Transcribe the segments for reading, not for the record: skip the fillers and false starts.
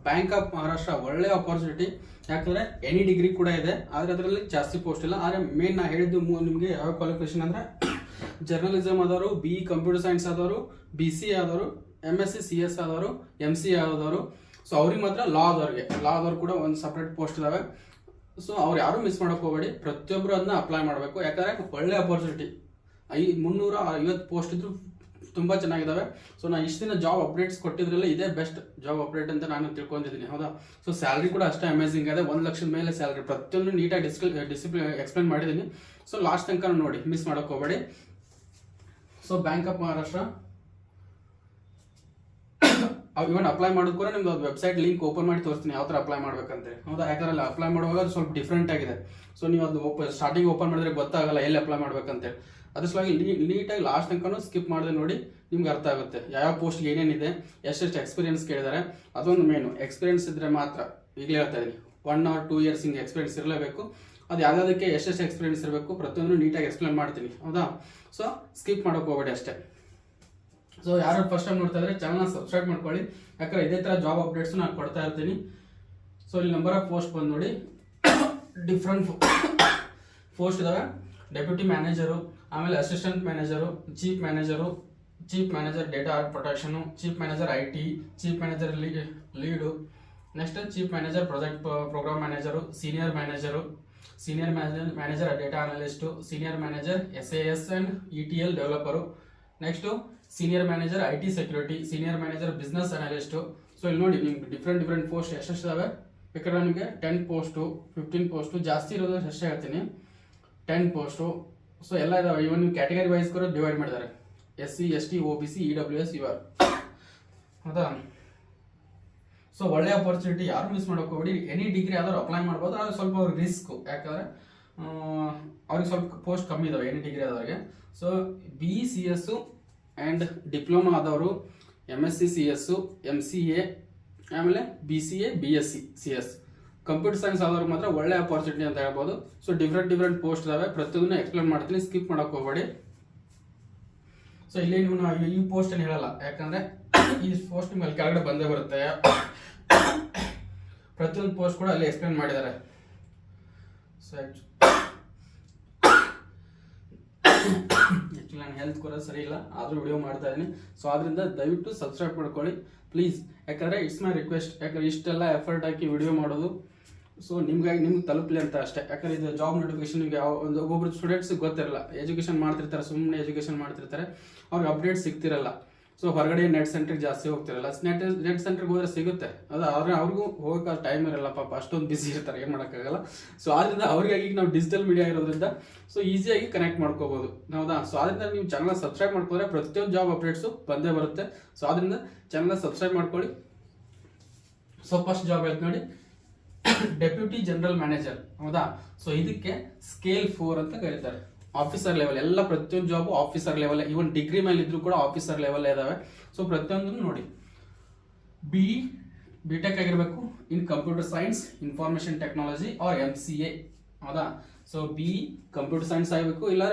Bank of Maharashtra ಒಳ್ಳೆ opportunity. ಯಾಕಂದ್ರೆ any degree ಕೂಡ ಇದೆ, ಆದ್ರೆ ಅದರಲ್ಲಿ ಜಾಸ್ತಿ ಪೋಸ್ಟ್ ಇಲ್ಲ. ಆದ್ರೆ ಮೇನ್ ನಾ ಹೇಳಿದ್ದು ನಿಮಗೆ ಯಾವ ಕ್ವಾಲಿಫಿಕೇಶನ್ ಅಂದ್ರೆ ಜರ್ನಲಿಸಮ್ ಆದವರು, ಬಿ ಕಂಪ್ಯೂಟರ್ ಸೈನ್ಸ್ ಆದವರು, BC ಆದವರು, MSc CS ಆದವರು, MC ಆದವರು. ಸೊ ಅವ್ರಿಗೆ ಮಾತ್ರ ಲಾ ಆದವ್ರು ಕೂಡ ಒಂದು ಸಪ್ರೇಟ್ ಪೋಸ್ಟ್ ಇದಾವೆ. ಸೊ ಅವ್ರು ಯಾರು ಮಿಸ್ ಮಾಡಕ್ ಹೋಗಬೇಡಿ, ಪ್ರತಿಯೊಬ್ಬರು ಅದನ್ನ ಅಪ್ಲೈ ಮಾಡಬೇಕು. ಯಾಕಂದ್ರೆ ಒಳ್ಳೆ ಆಪರ್ಚುನಿಟಿ. 350 ಪೋಸ್ಟ್ ಇದ್ರು ತುಂಬಾ ಚೆನ್ನಾಗಿದಾವೆ. ಸೊ ನಾ ಇಷ್ಟು ದಿನ ಜಾಬ್ ಅಪ್ಡೇಟ್ಸ್ ಕೊಟ್ಟಿದ್ರಲ್ಲ, ಇದೇ ಬೆಸ್ಟ್ ಜಾಬ್ ಅಪ್ಡೇಟ್ ಅಂತ ನಾನು ತಿಳ್ಕೊಂಡಿದ್ದೀನಿ, ಹೌದಾ. ಸೊ ಸ್ಯಾಲ್ರಿ ಕೂಡ ಅಷ್ಟೇ ಅಮೇಸಿಂಗ್ ಇದೆ, 1 ಲಕ್ಷದ ಮೇಲೆ ಸ್ಯಾಲ್ರಿ. ಪ್ರತಿಯೊಂದು ನೀಟಾಗಿ ಡಿಸಿಪ್ಲಿನ್ ಎಕ್ಸ್ಪ್ಲೇನ್ ಮಾಡಿದ್ದೀನಿ. ಸೊ ಲಾಸ್ಟ್ ತನಕ ನೋಡಿ, ಮಿಸ್ ಮಾಡಕ್ ಹೋಗಬೇಡಿ. So bank of Maharashtra even apply ಮಾಡೋದು ಕೂಡ ನಿಮ್ದು ವೆಬ್ಸೈಟ್ ಲಿಂಕ್ ಓಪನ್ ಮಾಡಿ ತೋರಿಸ್ತೀನಿ ಯಾವ ಥರ ಅಪ್ಲೈ ಮಾಡ್ಬೇಕಂತ, ಹೌದಾ. ಯಾಕಂದ್ರೆ ಅಪ್ಲೈ ಮಾಡುವಾಗ ಅದು ಸ್ವಲ್ಪ ಡಿಫ್ರೆಂಟ್ ಆಗಿದೆ. ಸೊ ನೀವು ಅದು ಸ್ಟಾರ್ಟಿಂಗ್ ಓಪನ್ ಮಾಡಿದ್ರೆ ಗೊತ್ತಾಗಲ್ಲ ಎಲ್ಲಿ ಅಪ್ಲೈ ಮಾಡ್ಬೇಕಂತೇಳಿ. ಅದ್ರ ಸಲುವಾಗಿ ನೀಟಾಗಿ ಲಾಸ್ಟ್ ತನಕ ಸ್ಕಿಪ್ ಮಾಡಿದ್ರೆ ನೋಡಿ, ನಿಮ್ಗೆ ಅರ್ಥ ಆಗುತ್ತೆ ಯಾವ ಪೋಸ್ಟ್ಗೆ ಏನೇನಿದೆ, ಎಷ್ಟೆಷ್ಟು ಎಕ್ಸ್ಪೀರಿಯನ್ಸ್ ಕೇಳಿದ್ದಾರೆ. ಅದೊಂದು ಮೇನು ಎಕ್ಸ್ಪೀರಿಯನ್ಸ್ ಇದ್ರೆ ಮಾತ್ರ, ಈಗಲೇ ಹೇಳ್ತಾ ಇದ್ದೀನಿ, 1 or 2 years ಹಿಂಗೆ ಎಕ್ಸ್ಪೀರಿಯನ್ಸ್ ಇರಲೇಬೇಕು. ಅದು ಯಾವುದಕ್ಕೆ ಎಷ್ಟೆಷ್ಟು ಎಕ್ಸ್ಪೀರಿಯನ್ಸ್ ಇರಬೇಕು ಪ್ರತಿಯೊಂದು ನೀಟಾಗಿ ಎಕ್ಸ್ಪ್ಲೇನ್ ಮಾಡ್ತೀನಿ, ಹೌದಾ. ಸೊ ಸ್ಕಿಪ್ ಮಾಡೋಕೆ ಹೋಗಬೇಡಿ ಅಷ್ಟೇ. ಸೊ ಯಾರು ಫಸ್ಟ್ ಟೈಮ್ ನೋಡ್ತಾ ಇದ್ರೆ ಚಾನಲ್ನ ಸಬ್ಸ್ಕ್ರೈಬ್ ಮಾಡ್ಕೊಳ್ಳಿ, ಯಾಕಂದ್ರೆ ಇದೇ ಥರ ಜಾಬ್ ಅಪ್ಡೇಟ್ಸ್ ನಾನು ಕೊಡ್ತಾ ಇರ್ತೀನಿ. ಸೊ ಇಲ್ಲಿ ನಂಬರ್ ಆಫ್ ಪೋಸ್ಟ್ ಬಂದು ನೋಡಿ, ಡಿಫ್ರೆಂಟ್ ಪೋಸ್ಟ್ ಇದಾವೆ. ಡೆಪ್ಯೂಟಿ ಮ್ಯಾನೇಜರು, ಆಮೇಲೆ assistant manager, chief manager data protection, chief manager IT, chief manager lead, next chief manager project program manager, senior manager data analyst, senior manager SAS and ETL developer, next senior manager IT security, senior manager business analyst. So ಇಲ್ಲಿ ನೋಡಿ ನಿಮ್ಗೆ different post ಎಷ್ಟಿದಾವೆ. ಬೇಕಾದ್ರೆ ನಿಮಗೆ 10 post 15 post, ಜಾಸ್ತಿ ಇರೋದು ಅಷ್ಟೇ ಹೇಳ್ತೀನಿ, 10 post. So ಎಲ್ಲ ಇದಾವೆ. ಇವನ್ ನೀವು ಕ್ಯಾಟಗರಿ ವೈಸ್ ಕೂಡ ಡಿವೈಡ್ ಮಾಡಿದ್ದಾರೆ, SC ST OBC EWS ಇವರು, ಹೌದಾ. ಸೊ ಒಳ್ಳೆ ಅಪರ್ಚುನಿಟಿ, ಯಾರು ಮಿಸ್ ಮಾಡೋಕೆ ಹೋಗ್ಬೇಡಿ. ಎನಿ ಡಿಗ್ರಿ ಆದರೂ ಅಪ್ಲೈ ಮಾಡ್ಬೋದು, ಆದರೆ ಸ್ವಲ್ಪ ಅವ್ರಿಗೆ ರಿಸ್ಕ್, ಯಾಕಂದ್ರೆ ಅವ್ರಿಗೆ ಸ್ವಲ್ಪ ಪೋಸ್ಟ್ ಕಮ್ಮಿ ಇದಾವೆ ಎನಿ ಡಿಗ್ರಿ ಆದವ್ರಿಗೆ. ಸೊ BCS ಆ್ಯಂಡ್ ಡಿಪ್ಲೊಮಾ ಆದವರು, MSc CS, MCA, ಆಮೇಲೆ BCA BSc CS, computer science ಆದವ್ರು ಮಾತ್ರ ಒಳ್ಳೆ ಅಪರ್ಚುನಿಟಿ ಅಂತ ಹೇಳ್ಬೋದು. ಸೊ ಡಿಫ್ರೆಂಟ್ ಪೋಸ್ಟ್ ಇದಾವೆ, ಪ್ರತಿಯೊಂದನ್ನು ಎಕ್ಸ್ಪ್ಲೇನ್ ಮಾಡ್ತೀನಿ, ಸ್ಕಿಪ್ ಮಾಡೋಕೆ ಹೋಗಬೇಡಿ. ಸೊ ಇಲ್ಲಿ ನೀವು ಈ ಪೋಸ್ಟ್ ಏನು ಹೇಳಲ್ಲ, ಯಾಕಂದ್ರೆ ಈ ಪೋಸ್ಟ್ ನಿಮ್ಗೆ ಅಲ್ಲಿ ಕೆಳಗಡೆ ಬಂದೇ ಬರುತ್ತೆ. ಪ್ರತಿಯೊಂದು ಪೋಸ್ಟ್ ಕೂಡ ಅಲ್ಲಿ ಎಕ್ಸ್ಪ್ಲೇನ್ ಮಾಡಿದ್ದಾರೆ. ಸೊ ಆ್ಯಕ್ಚುಲಿ ನಾನು ಹೆಲ್ತ್ ಕೂಡ ಸರಿ ಇಲ್ಲ, ಆದರೂ ವಿಡಿಯೋ ಮಾಡ್ತಾ ಇದ್ದೀನಿ. ಸೊ ಅದರಿಂದ ದಯವಿಟ್ಟು ಸಬ್ಸ್ಕ್ರೈಬ್ ಮಾಡ್ಕೊಳ್ಳಿ ಪ್ಲೀಸ್, ಯಾಕಂದರೆ ಇಟ್ಸ್ ಮೈ ರಿಕ್ವೆಸ್ಟ್. ಯಾಕಂದ್ರೆ ಇಷ್ಟೆಲ್ಲ ಎಫರ್ಟ್ ಹಾಕಿ ವಿಡಿಯೋ ಮಾಡೋದು ಸೊ ನಿಮ್ಗೆ ತಲುಪಲಿ ಅಂತ ಅಷ್ಟೇ. ಯಾಕಂದ್ರೆ ಇದು ಜಾಬ್ ನೋಟಿಫಿಕೇಶನ್ ಯಾವ ಒಬ್ಬೊಬ್ರು ಸ್ಟೂಡೆಂಟ್ಸ್ ಗೊತ್ತಿರಲ್ಲ, ಎಜುಕೇಶನ್ ಮಾಡ್ತಿರ್ತಾರೆ, ಸುಮ್ಮನೆ ಎಜುಕೇಶನ್ ಮಾಡ್ತಿರ್ತಾರೆ, ಅವ್ರಿಗೆ ಅಪ್ಡೇಟ್ ಸಿಗ್ತಿರಲ್ಲ. ಸೊ ಹೊರಗಡೆ ನೆಟ್ ಸೆಂಟ್ರಿಗೆ ಜಾಸ್ತಿ ಹೋಗ್ತಿರಲ್ಲ. ನೆಟ್ ಸೆಂಟ್ರಿಗೆ ಹೋದ್ರೆ ಸಿಗುತ್ತೆ, ಅದು ಅವ್ರಿಗೂ ಹೋಗಕ್ಕೆ ಟೈಮ್ ಇರಲ್ಲ ಪಾಪ, ಅಷ್ಟೊಂದು ಬಿಸಿ ಇರ್ತಾರೆ, ಏನು ಮಾಡೋಕ್ಕಾಗಲ್ಲ. ಸೊ ಆದ್ರಿಂದ ಅವ್ರಿಗಾಗಿ ನಾವು ಡಿಜಿಟಲ್ ಮೀಡಿಯಾ ಇರೋದ್ರಿಂದ ಸೊ ಈಸಿಯಾಗಿ ಕನೆಕ್ಟ್ ಮಾಡ್ಕೋಬಹುದು, ಹೌದಾ. ಸೊ ಆದ್ರಿಂದ ನೀವು ಚಾನಲ್ ಸಬ್ಸ್ಕ್ರೈಬ್ ಮಾಡ್ಕೊಂಡ್ರೆ ಪ್ರತಿಯೊಂದು ಜಾಬ್ ಅಪ್ಡೇಟ್ಸು ಬಂದೇ ಬರುತ್ತೆ. ಸೊ ಆದ್ರಿಂದ ಚಾನಲ್ ಸಬ್ಸ್ಕ್ರೈಬ್ ಮಾಡ್ಕೊಳ್ಳಿ. ಸೊ ಫಸ್ಟ್ ಜಾಬ್ ಹೇಳ್ತು ನೋಡಿ, ಡೆಪ್ಯೂಟಿ ಜನರಲ್ ಮ್ಯಾನೇಜರ್, ಹೌದಾ. ಸೊ ಇದಕ್ಕೆ ಸ್ಕೇಲ್ 4 ಅಂತ ಕರೀತಾರೆ. ಆಫೀಸರ್ ಲೆವೆಲ್, ಎಲ್ಲ ಪ್ರತಿಯೊಂದು ಜಾಬ್ ಆಫೀಸರ್ ಲೆವೆಲ್, ಇವನ್ ಡಿಗ್ರಿ ಮೇಲೆ ಇದ್ರು ಕೂಡ ಆಫೀಸರ್ ಲೆವೆಲ್ ಇದಾವೆ. ಸೊ ಪ್ರತಿಯೊಂದು ನೋಡಿ, BTech ಆಗಿರಬೇಕು in computer science, information technology or MCA, ಹೌದಾ. ಸೊ ಕಂಪ್ಯೂಟರ್ ಸೈನ್ಸ್ ಆಗಬೇಕು, ಇಲ್ಲ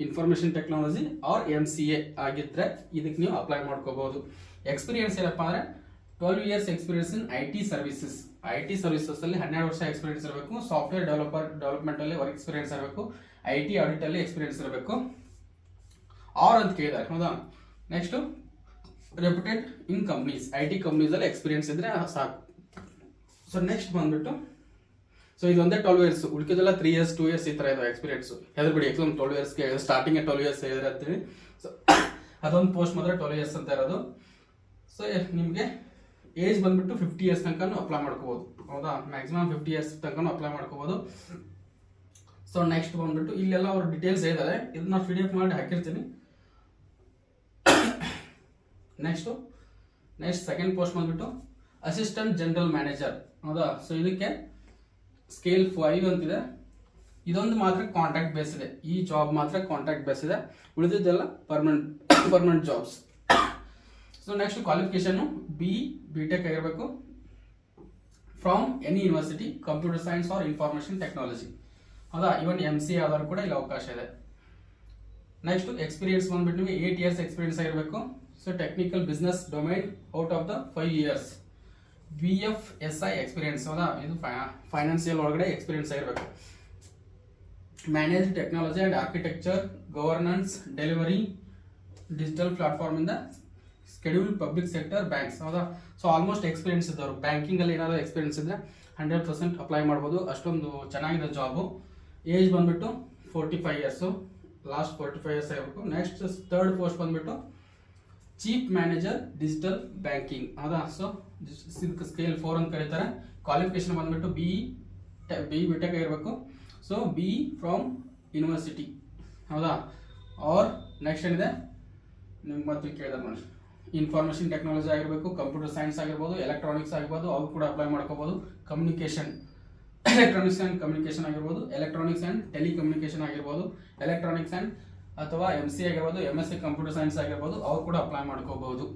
ಇನ್ಫಾರ್ಮೇಶನ್ ಟೆಕ್ನಾಲಜಿ ಆರ್ MCA ಆಗಿದ್ರೆ ಇದಕ್ಕೆ ನೀವು ಅಪ್ಲೈ ಮಾಡ್ಕೋಬಹುದು. ಎಕ್ಸ್ಪೀರಿಯನ್ಸ್ ಏನಪ್ಪಾ ಅಂದ್ರೆ 12 years experience in IT services ಅಲ್ಲಿ 12 ವರ್ಷ ಎಕ್ಸ್ಪೀರಿಯನ್ಸ್ ಇರಬೇಕು. ಸಾಫ್ಟ್ವೇರ್ ಡೆವಲಪ್ಮೆಂಟ್ ಅಲ್ಲಿ ವರ್ಕ್ ಎಕ್ಸ್ಪೀರಿಯನ್ಸ್ ಇರಬೇಕು. IT ಆಡಿಟ್ ಅಲ್ಲಿ ಎಕ್ಸ್ಪೀರಿಯನ್ಸ್ ಇರಬೇಕು ಆರ್ ಅಂತ ಕೇಳಿದ್ದಾರೆ, ಹೌದಾ. Next reputed in companies, IT companies ಅಲ್ಲಿ ಎಕ್ಸ್ಪೀರಿಯನ್ಸ್ ಇದ್ರೆ ಸಾಕು. ಸೊ ನೆಕ್ಸ್ಟ್ ಬಂದ್ಬಿಟ್ಟು, ಸೊ ಇದೊಂದೇ 12 years, ಉಳಿಕೆದೆಲ್ಲ 3 years 2 years ಈ ತರ ಇದೆ ಎಕ್ಸ್ಪೀರಿಯನ್ಸ್. ಹೆದರ್ಬಿಡಿ, ಎಕ್ಸಾಮ್ 12 years ಸ್ಟಾರ್ಟಿಂಗ್ 12 years ಹೇಳಿದ್ರೆ ಅಂತೀನಿ. ಸೊ ಅದೊಂದು ಪೋಸ್ಟ್ ಮಾತ್ರ 12 years ಅಂತ ಇರೋದು. ಸೊ ನಿಮಗೆ ಏಜ್ ಬಂದ್ಬಿಟ್ಟು 50 years ತನಕ ಅಪ್ಲೈ ಮಾಡ್ಕೋಬಹುದು, ಹೌದಾ. ಮ್ಯಾಕ್ಸಿಮಮ್ 50 years ತನಕ ಅಪ್ಲೈ ಮಾಡ್ಕೋಬಹುದು. ಸೊ ನೆಕ್ಸ್ಟ್ ಬಂದ್ಬಿಟ್ಟು ಇಲ್ಲೆಲ್ಲ ಅವ್ರ ಡೀಟೇಲ್ಸ್ ಹೇಳಿದ್ದಾರೆ, ಇದನ್ನ PDF ಮಾಡಿ ಹಾಕಿರ್ತೀನಿ. ನೆಕ್ಸ್ಟ್ ಸೆಕೆಂಡ್ ಪೋಸ್ಟ್ ಬಂದ್ಬಿಟ್ಟು ಅಸಿಸ್ಟೆಂಟ್ ಜನರಲ್ ಮ್ಯಾನೇಜರ್, ಹೌದಾ. ಸೊ ಇದಕ್ಕೆ ಸ್ಕೇಲ್ 5 ಅಂತಿದೆ. ಇದೊಂದು ಮಾತ್ರ ಕಾಂಟ್ರಾಕ್ಟ್ ಬೇಸ್ ಇದೆ, ಈ ಜಾಬ್ ಮಾತ್ರ ಕಾಂಟ್ರಾಕ್ಟ್ ಬೇಸ್ ಇದೆ, ಉಳಿದಿದ್ದೆಲ್ಲ permanent jobs. So next qualification BTech ಆಗಿರಬೇಕು from any university, computer science or information technology, ಹೌದಾ. ಇವನ್ MCA ಆದವರು ಕೂಡ ಇಲ್ಲಿ ಅವಕಾಶ ಇದೆ. ನೆಕ್ಸ್ಟ್ ಎಕ್ಸ್ಪೀರಿಯನ್ಸ್ ಬಂದ್ಬಿಟ್ಟು 8 years ಎಕ್ಸ್ಪೀರಿಯನ್ಸ್ ಆಗಿರಬೇಕು. So technical business domain out of the 5 years. BFSI experience ಹೌದಾ, ಇದು ಫೈನಾನ್ಸಿಯಲ್ ಒಳಗಡೆ ಎಕ್ಸ್ಪೀರಿಯನ್ಸ್ ಆಗಿರಬೇಕು. Manage technology and architecture, governance, delivery, digital platform ಇಂದ ಸ್ಕೆಡ್ಯೂಲ್ ಪಬ್ಲಿಕ್ ಸೆಕ್ಟರ್ ಬ್ಯಾಂಕ್ಸ್ ಹೌದಾ. ಸೊ ಆಲ್ಮೋಸ್ಟ್ ಎಕ್ಸ್ಪೀರಿಯನ್ಸ್ ಇದ್ದವರು banking ಅಲ್ಲಿ ಏನಾದ್ರು ಎಕ್ಸ್ಪೀರಿಯನ್ಸ್ ಇದ್ರೆ 100% ಅಪ್ಲೈ ಮಾಡ್ಬೋದು, ಅಷ್ಟೊಂದು ಚೆನ್ನಾಗಿದೆ ಜಾಬು. ಏಜ್ ಬಂದ್ಬಿಟ್ಟು 45 ಇಯರ್ಸು, ಲಾಸ್ಟ್ 45 ಇಯರ್ಸ್ ಆಗಿರಬೇಕು. ನೆಕ್ಸ್ಟ್ ಥರ್ಡ್ ಪೋಸ್ಟ್ ಬಂದ್ಬಿಟ್ಟು ಚೀಫ್ ಮ್ಯಾನೇಜರ್ ಡಿಜಿಟಲ್ ಬ್ಯಾಂಕಿಂಗ್ ಹೌದಾ. ಸೊ ಸ್ಕೇಲ್ 4 ಅಂತ ಕರೀತಾರೆ. ಕ್ವಾಲಿಫಿಕೇಶನ್ ಬಂದ್ಬಿಟ್ಟು ಬಿ ಬಿಟೆಕ್ ಆಗಿರಬೇಕು. ಸೊ ಬಿ ಫ್ರಮ್ ಯೂನಿವರ್ಸಿಟಿ ಹೌದಾ. ಆರ್ ನೆಕ್ಸ್ಟ್ ಏನಿದೆ ನಿಮ್ಗೆ ಮತ್ತೆ ಕೇಳಿದಾರೆ ನೋಡಿ, ಇನ್ಫಾರ್ಮೇಷನ್ ಟೆಕ್ನಾಲಜಿ ಆಗಿರಬೇಕು, ಕಂಪ್ಯೂಟರ್ ಸೈನ್ಸ್ ಆಗಿರ್ಬೋದು, ಎಲೆಕ್ಟ್ರಾನಿಕ್ಸ್ ಆಗಿರ್ಬೋದು, ಅವ್ರು ಕೂಡ ಅಪ್ಲೈ ಮಾಡ್ಕೋಬಹುದು. ಕಮ್ಯುನಿಕೇಶನ್, ಎಲೆಕ್ಟ್ರಾನಿಕ್ಸ್ ಆ್ಯಂಡ್ ಕಮ್ಯುನಿಕೇಶನ್ ಆಗಿರ್ಬೋದು, ಎಲೆಕ್ಟ್ರಾನಿಕ್ಸ್ ಆ್ಯಂಡ್ ಟೆಲಿಕಮ್ಯುನಿಕೇಶನ್ ಆಗಿರ್ಬೋದು, ಎಲೆಕ್ಟ್ರಾನಿಕ್ಸ್ ಆ್ಯಂಡ್ ಅಥವಾ MCA ಆಗಿರ್ಬೋದು, MSc ಕಂಪ್ಯೂಟರ್ ಸೈನ್ಸ್ ಆಗಿರ್ಬೋದು, ಅವ್ರು ಕೂಡ ಅಪ್ಲೈ ಮಾಡ್ಕೋಬಹುದು.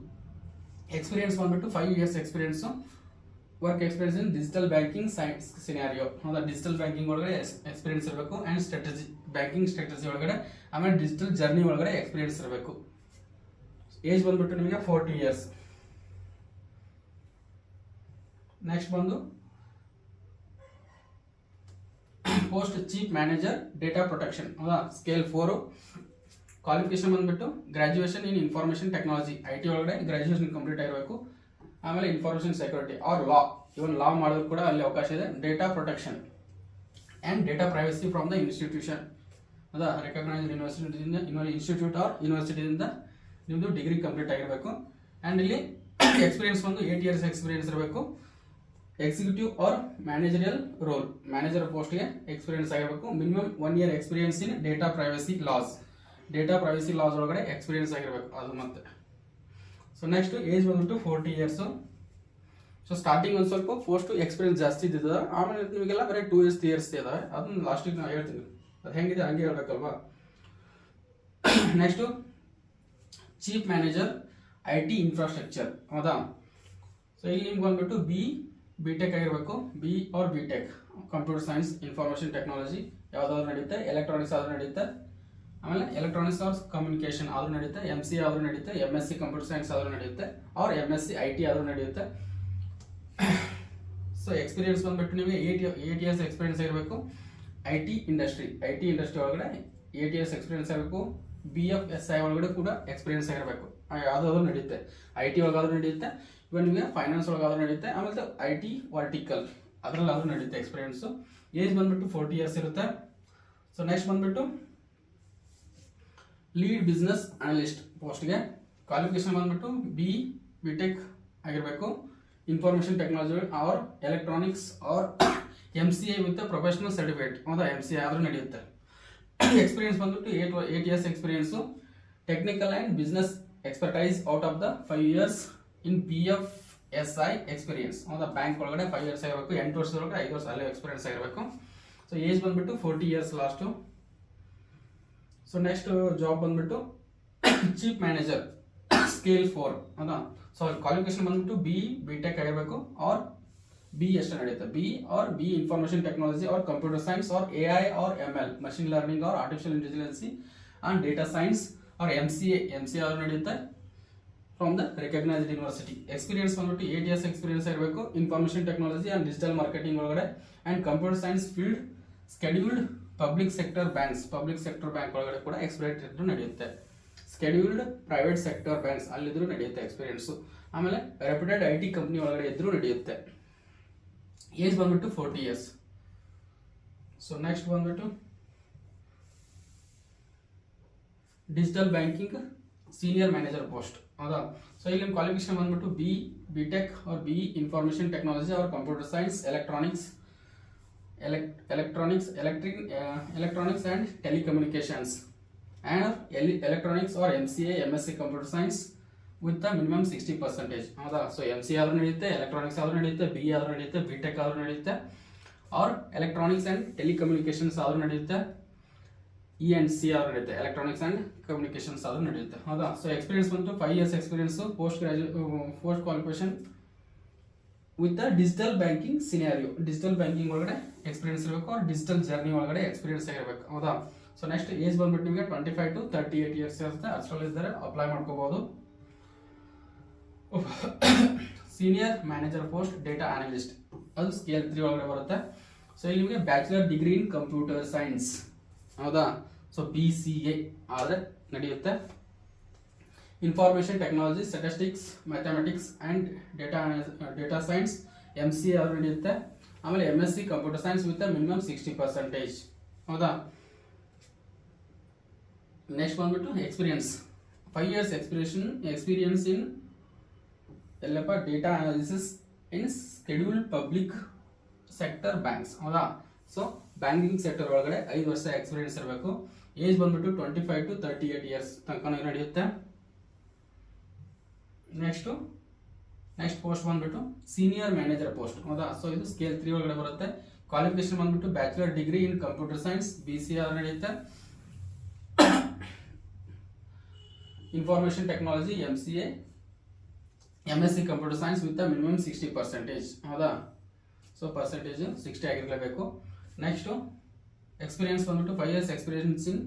ಎಕ್ಸ್ಪೀರಿಯನ್ಸ್ ಬಂದ್ಬಿಟ್ಟು 5 years experience. Work experience in digital banking science scenario ಹೌದಾ. ಡಿಜಿಟಲ್ ಬ್ಯಾಂಕಿಂಗ್ ಒಳಗಡೆ ಎಕ್ಸ್ಪೀರಿಯನ್ಸ್ ಇರಬೇಕು ಆ್ಯಂಡ್ ಸ್ಟ್ರಾಟಜಿ, ಬ್ಯಾಂಕಿಂಗ್ ಸ್ಟ್ರಾಟಜಿ ಒಳಗಡೆ, ಆಮೇಲೆ ಡಿಜಿಟಲ್ ಜರ್ನಿ ಒಳಗಡೆ ಎಕ್ಸ್ಪೀರಿಯನ್ಸ್ ಇರಬೇಕು. ಏಜ್ ಬಂದ್ಬಿಟ್ಟು ನಿಮಗೆ 40 ಇಯರ್ಸ್. ನೆಕ್ಸ್ಟ್ ಬಂದು post chief manager data protection ಹೌದಾ, ಸ್ಕೇಲ್ 4. ಕ್ವಾಲಿಫಿಕೇಶನ್ ಬಂದ್ಬಿಟ್ಟು graduation in information technology, IT ಒಳಗಡೆ ಗ್ರಾಜುಯೇಷನ್ ಕಂಪ್ಲೀಟ್ ಆಗಿರಬೇಕು. ಆಮೇಲೆ ಇನ್ಫಾರ್ಮೇಷನ್ ಸೆಕ್ಯೂರಿಟಿ ಆರ್ ಲಾ, ಇವನ್ ಲಾ ಮಾಡೋದು ಕೂಡ ಅಲ್ಲಿ ಅವಕಾಶ ಇದೆ. Data protection and data privacy from the institution ಹೌದಾ, ರೆಕಗ್ನೈಸ್ಡ್ ಯೂನಿವರ್ಸಿಟಿಯಿಂದ, ಇನ್ಸ್ಟಿಟ್ಯೂಟ್ ಆರ್ ಯೂನಿವರ್ಸಿಟಿಯಿಂದ ನಿಮ್ಮದು ಡಿಗ್ರಿ ಕಂಪ್ಲೀಟ್ ಆಗಿರಬೇಕು. ಆ್ಯಂಡ್ ಇಲ್ಲಿ ಎಕ್ಸ್ಪೀರಿಯನ್ಸ್ ಬಂದು 8 ಇಯರ್ಸ್ ಎಕ್ಸ್ಪೀರಿಯನ್ಸ್ ಇರಬೇಕು. Executive or managerial role, manager ಪೋಸ್ಟ್ಗೆ ಎಕ್ಸ್ಪೀರಿಯನ್ಸ್ ಆಗಿರಬೇಕು. Minimum 1 year experience in data privacy laws, data privacy laws ಒಳಗಡೆ ಎಕ್ಸ್ಪೀರಿಯನ್ಸ್ ಆಗಿರಬೇಕು ಅದು ಮತ್ತೆ. ಸೊ ನೆಕ್ಸ್ಟ್ ಏಜ್ ಬಂದ್ಬಿಟ್ಟು 40 ಇಯರ್ಸು. ಸೊ ಸ್ಟಾರ್ಟಿಂಗ್ ಒಂದು ಸ್ವಲ್ಪ ಪೋಸ್ಟ್ ಎಕ್ಸ್ಪೀರಿಯನ್ಸ್ ಜಾಸ್ತಿ ಇದ್ದಿದೆ, ಆಮೇಲೆ ನಿಮಗೆಲ್ಲ ಬರೀ 2 ಇಯರ್ಸ್ 3 ಇಯರ್ಸ್ ಇದಾವೆ. ಅದನ್ನ ಲಾಸ್ಟಿಗೆ ನಾನು ಹೇಳ್ತೀನಿ, ಅದು ಹೆಂಗಿದೆ ಹಂಗೆ ಹೇಳ್ಬೇಕಲ್ವಾ. Next chief manager IT infrastructure ಹೌದಾ. ಸೊ ಇಲ್ಲಿ ನಿಮ್ಗೆ ಬಂದ್ಬಿಟ್ಟು ಬಿಟೆಕ್ ಆಗಿರಬೇಕು. B or BTech computer science, information technology ಯಾವುದಾದ್ರು ನಡೆಯುತ್ತೆ, ಎಲೆಕ್ಟ್ರಾನಿಕ್ಸ್ ಆದ್ರೂ ನಡೆಯುತ್ತೆ, ಆಮೇಲೆ ಎಲೆಕ್ಟ್ರಾನಿಕ್ಸ್ ಆರ್ ಕಮ್ಯುನಿಕೇಶನ್ ಆದ್ರೂ ನಡೆಯುತ್ತೆ, MCA ಆದ್ರೂ ನಡೆಯುತ್ತೆ, MSc ಕಂಪ್ಯೂಟರ್ ಸೈನ್ಸ್ ಆದ್ರೂ ನಡೆಯುತ್ತೆ, ಅವ್ರ MSc IT ಆದ್ರೂ ನಡೆಯುತ್ತೆ. ಸೊ ಎಕ್ಸ್ಪೀರಿಯನ್ಸ್ ಬಂದ್ಬಿಟ್ಟು ನಿಮಗೆ 8 ಇಯರ್ಸ್ ಎಕ್ಸ್ಪೀರಿಯನ್ಸ್ ಆಗಿರಬೇಕು. IT ಇಂಡಸ್ಟ್ರಿ ಒಳಗಡೆ 8 ಇಯರ್ಸ್ ಎಕ್ಸ್ಪೀರಿಯನ್ಸ್ ಆಗಿರಬೇಕು. BFSI ಒಳಗಡೆ ಕೂಡ ಎಕ್ಸ್ಪೀರಿಯನ್ಸ್ ಆಗಿರಬೇಕು. ಯಾವುದಾದ್ರೂ ನಡೆಯುತ್ತೆ, IT ಒಳಗಾದ್ರೂ ನಡೆಯುತ್ತೆ, ಇವಾಗ ನಿಮಗೆ ಫೈನಾನ್ಸ್ ಒಳಗಾದ್ರೂ ನಡೆಯುತ್ತೆ, ಆಮೇಲೆ IT ವರ್ಟಿಕಲ್ ಅದರಲ್ಲಾದ್ರೂ ನಡೆಯುತ್ತೆ ಎಕ್ಸ್ಪೀರಿಯನ್ಸು. ಏಜ್ ಬಂದ್ಬಿಟ್ಟು 40 ಇಯರ್ಸ್ ಇರುತ್ತೆ. ಸೊ ನೆಕ್ಸ್ಟ್ ಬಂದ್ಬಿಟ್ಟು ಲೀಡ್ ಬಿಸ್ನೆಸ್ ಅನಲಿಸ್ಟ್ ಪೋಸ್ಟ್ಗೆ ಕ್ವಾಲಿಫಿಕೇಶನ್ ಬಂದ್ಬಿಟ್ಟು ಬಿಟೆಕ್ ಆಗಿರಬೇಕು. Information technology or electronics or MCA with professional certificate ಹೌದಾ, MCA ಆದ್ರೂ ನಡೆಯುತ್ತೆ. ಎಕ್ಸ್ಪೀರಿಯನ್ಸ್ ಬಂದ್ಬಿಟ್ಟು 8 years experience. Technical and business expertise out of the 5 years in BFSI experience ಹೌದಾ. Bank ಒಳಗಡೆ 5 ಇಯರ್ಸ್ ಆಗಿರಬೇಕು. 8 ವರ್ಷದೊಳಗಡೆ 5 ವರ್ಷ ಅಲ್ಲೇ ಎಕ್ಸ್ಪೀರಿಯನ್ಸ್ ಆಗಿರಬೇಕು. ಸೊ ಏಜ್ ಬಂದ್ಬಿಟ್ಟು 40 years last. So next job ಬಂದ್ಬಿಟ್ಟು ಚೀಫ್ ಮ್ಯಾನೇಜರ್ ಸ್ಕೇಲ್ 4 ಹೌದಾ. ಸೊ ಕ್ವಾಲಿಫಿಕೇಶನ್ ಬಂದ್ಬಿಟ್ಟು ಬಿಟೆಕ್ ಆಗಿರಬೇಕು. ಆರ್ ಬಿ ಎಷ್ಟು ನಡೆಯುತ್ತೆ, B information technology or computer science or AI or ML machine learning or artificial intelligence and data science or MCA ಆದ್ರೂ ನಡೆಯುತ್ತೆ from the recognised university. Experience ಬಂದ್ಬಿಟ್ಟು 8 years experience ಆಗಿರಬೇಕು. Information technology and digital marketing ಒಳಗಡೆ and computer science field, scheduled public sector bank ಒಳಗಡೆ ಕೂಡ experience ಇದ್ರೂ ನಡೆಯುತ್ತೆ. Scheduled private sector banks ಅಲ್ಲಿದ್ರೂ ನಡೆಯುತ್ತೆ ಎಕ್ಸ್ಪೀರಿಯನ್ಸು. ಆಮೇಲೆ ರೆಪ್ಯೂಟೆಡ್ IT ಕಂಪ್ನಿ ಒಳಗಡೆ ಇದ್ರೂ ನಡೆಯುತ್ತೆ. ಏಜ್ ಬಂದ್ಬಿಟ್ಟು 40 ಇಯರ್ಸ್. ಸೊ ನೆಕ್ಸ್ಟ್ ಬಂದ್ಬಿಟ್ಟು digital banking senior manager post ಹೌದಾ. ಸೊ ಇಲ್ಲಿ ಕ್ವಾಲಿಫಿಕೇಶನ್ ಬಂದ್ಬಿಟ್ಟು BTech or information technology or computer science, electronics and telecommunications and electronics or MCA MSc computer science with minimum 60% ಹೌದಾ. So MCA ಆದ್ರೂ ನಡೆಯುತ್ತೆ, electronics ಆದ್ರೂ ನಡೆಯುತ್ತೆ, BE ಆದ್ರೂ ನಡೆಯುತ್ತೆ, ಬಿಟೆಕ್ ಆದ್ರೂ ನಡೆಯುತ್ತೆ, ಆರ್ ಎಲೆಕ್ಟ್ರಾನಿಕ್ಸ್ ಆ್ಯಂಡ್ ಟೆಲಿಕಮ್ಯುನಿಕೇಶನ್ಸ್ ಆದ್ರೂ ನಡೆಯುತ್ತೆ, ENC ಆದ್ರೂ ನಡೆಯುತ್ತೆ, ಎಲೆಕ್ಟ್ರಾನಿಕ್ಸ್ ಆ್ಯಂಡ್ ಕಮ್ಯುನಿಕೇಶನ್ಸ್ ಆದ್ರೂ ನಡೆಯುತ್ತೆ ಹೌದಾ. ಸೊ ಎಕ್ಸ್ಪೀರಿಯನ್ಸ್ ಬಂತು 5 years experience. Post qualification with the digital banking scenario, digital banking ಒಳಗಡೆ ಎಕ್ಸ್ಪೀರಿಯನ್ಸ್ ಇರಬೇಕು, ಆರ್ ಡಿಜಿಟಲ್ ಜರ್ನಿ ಒಳಗಡೆ ಎಕ್ಸ್ಪೀರಿಯನ್ಸ್ ಆಗಿರಬೇಕು ಹೌದಾ. ಸೊ ನೆಕ್ಸ್ಟ್ ಏಜ್ ಬಂದ್ಬಿಟ್ಟು ನಿಮಗೆ 25 to 38 ಇಯರ್ಸ್ ಇರುತ್ತೆ. ಅಷ್ಟರಲ್ಲಿ ಇದ್ದರೆ ಅಪ್ಲೈ ಮಾಡ್ಕೋಬಹುದು. Senior manager post data analyst ಅದು ಸ್ಕೇಲ್ 3 ಒಳಗಡೆ ಬರುತ್ತೆ. ಸೊ ಇಲ್ಲಿ ನಿಮಗೆ bachelor degree in computer science, ಹೌದಾ, ಸೊ BCA ಆದರೆ ನಡೆಯುತ್ತೆ. Information technology, statistics, mathematics and data science MCA ಆದರೂ ನಡೆಯುತ್ತೆ. ಆಮೇಲೆ MSc computer science with minimum 60%, ಹೌದಾ. ನೆಕ್ಸ್ಟ್ ಬಂದ್ಬಿಟ್ಟು ಎಕ್ಸ್ಪೀರಿಯನ್ಸ್, 5 years ಎಕ್ಸ್ಪೀರಿಯನ್ಸ್ ಇನ್ ಎಲ್ಲಪ್ಪ ಡೇಟಾ ಅನಾಲಿಸಿಸ್ ಇನ್ ಸ್ಕೆಡ್ಯೂಲ್ಡ್ ಪಬ್ಲಿಕ್ ಸೆಕ್ಟರ್ ಬ್ಯಾಂಕ್ಸ್, ಹೌದಾ. ಸೊ ಬ್ಯಾಂಕಿಂಗ್ ಸೆಕ್ಟರ್ ಒಳಗಡೆ 5 ವರ್ಷ ಎಕ್ಸ್ಪೀರಿಯನ್ಸ್ ಇರಬೇಕು. ಏಜ್ ಬಂದ್ಬಿಟ್ಟು 25 to 38 years ತನಕ ನಡೆಯುತ್ತೆ. ನೆಕ್ಸ್ಟ್ ಪೋಸ್ಟ್ ಬಂದ್ಬಿಟ್ಟು ಸೀನಿಯರ್ ಮ್ಯಾನೇಜರ್ ಪೋಸ್ಟ್, ಹೌದಾ. ಸೊ ಇದು ಸ್ಕೇಲ್ 3 ಒಳಗಡೆ ಬರುತ್ತೆ. ಕ್ವಾಲಿಫಿಕೇಶನ್ ಬಂದ್ಬಿಟ್ಟು bachelor degree in computer science BCA ನಡೆಯುತ್ತೆ. Information technology MCA, MSc computer science with minimum 60%, ಹೌದಾ. ಸೊ ಪರ್ಸೆಂಟೇಜ್ 60 ಆಗಿರಲೇಬೇಕು. ನೆಕ್ಸ್ಟ್ ಎಕ್ಸ್ಪೀರಿಯನ್ಸ್ ಬಂದ್ಬಿಟ್ಟು 5 years experience in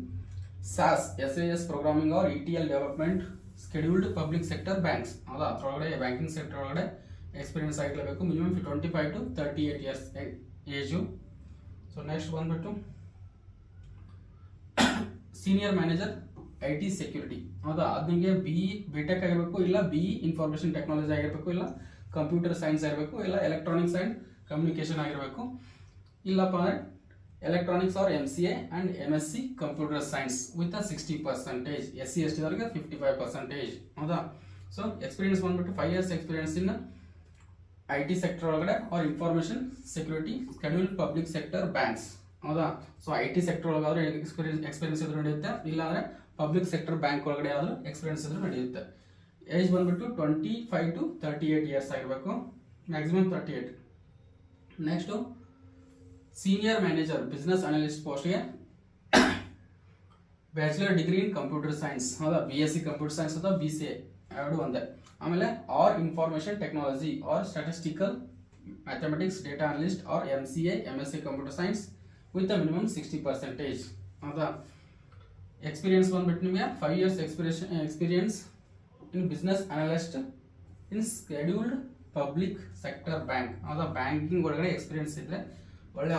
SAS programming or ETL development scheduled public sector banks, ಹೌದಾ. ಅದರೊಳಗಡೆ banking sector ಒಳಗಡೆ experience ಆಗಿರಲೇಬೇಕು. Minimum 25 to 38 years age. So next ಬಂದ್ಬಿಟ್ಟು senior manager IT security, ಹೌದಾ. ಅದು ನಿಮಗೆ BTech ಆಗಿರಬೇಕು, ಇಲ್ಲ BE ಇನ್ಫಾರ್ಮೇಷನ್ ಟೆಕ್ನಾಲಜಿ ಆಗಿರಬೇಕು, ಇಲ್ಲ ಕಂಪ್ಯೂಟರ್ ಸೈನ್ಸ್ ಆಗಿರಬೇಕು, ಇಲ್ಲ ಎಲೆಕ್ಟ್ರಾನಿಕ್ಸ್ ಆ್ಯಂಡ್ ಕಮ್ಯುನಿಕೇಶನ್ ಆಗಿರಬೇಕು, ಇಲ್ಲಪ್ಪ ಅಂದರೆ electronics or MCA and MSc computer science with 60%, SC ST ಅವರಿಗೆ 55%, ಹೌದಾ. ಸೊ ಎಕ್ಸ್ಪೀರಿಯನ್ಸ್ ಬಂದ್ಬಿಟ್ಟು 5 years experience in IT sector ಒಳಗಡೆ or information security scheduled public sector banks, ಹೌದಾ. ಸೊ IT ಸೆಕ್ಟರ್ ಒಳಗಾದ್ರೆ ಎಕ್ಸ್ಪೀರಿಯನ್ಸ್ ಇದ್ರೂ ನಡೆಯುತ್ತೆ, ಇಲ್ಲಾಂದ್ರೆ ಪಬ್ಲಿಕ್ ಸೆಕ್ಟರ್ ಬ್ಯಾಂಕ್ ಒಳಗಡೆ ಆದರೂ ಎಕ್ಸ್ಪೀರಿಯನ್ಸ್ ಇದ್ರೂ ನಡೆಯುತ್ತೆ. ಏಜ್ ಬಂದ್ಬಿಟ್ಟು 25 to 38 years ಆಗಿರಬೇಕು, maximum 38. Next senior manager business analyst ಪೋಸ್ಟ್ಗೆ bachelor degree in computer science, ಹೌದಾ. BSc ಕಂಪ್ಯೂಟರ್ ಸೈನ್ಸ್ ಅಥವಾ BCA ಎರಡು ಒಂದೇ. ಆಮೇಲೆ or information technology or statistical mathematics data analyst or MCA MSc computer science with minimum 60%, ಹೌದಾ. Experience ಬಂದ್ಬಿಟ್ಟು ನಿಮಗೆ 5 years experience in business analyst in scheduled public sector bank, ಹೌದಾ. Banking ಒಳಗಡೆ experience ಇದ್ರೆ ಒಳ್ಳೆ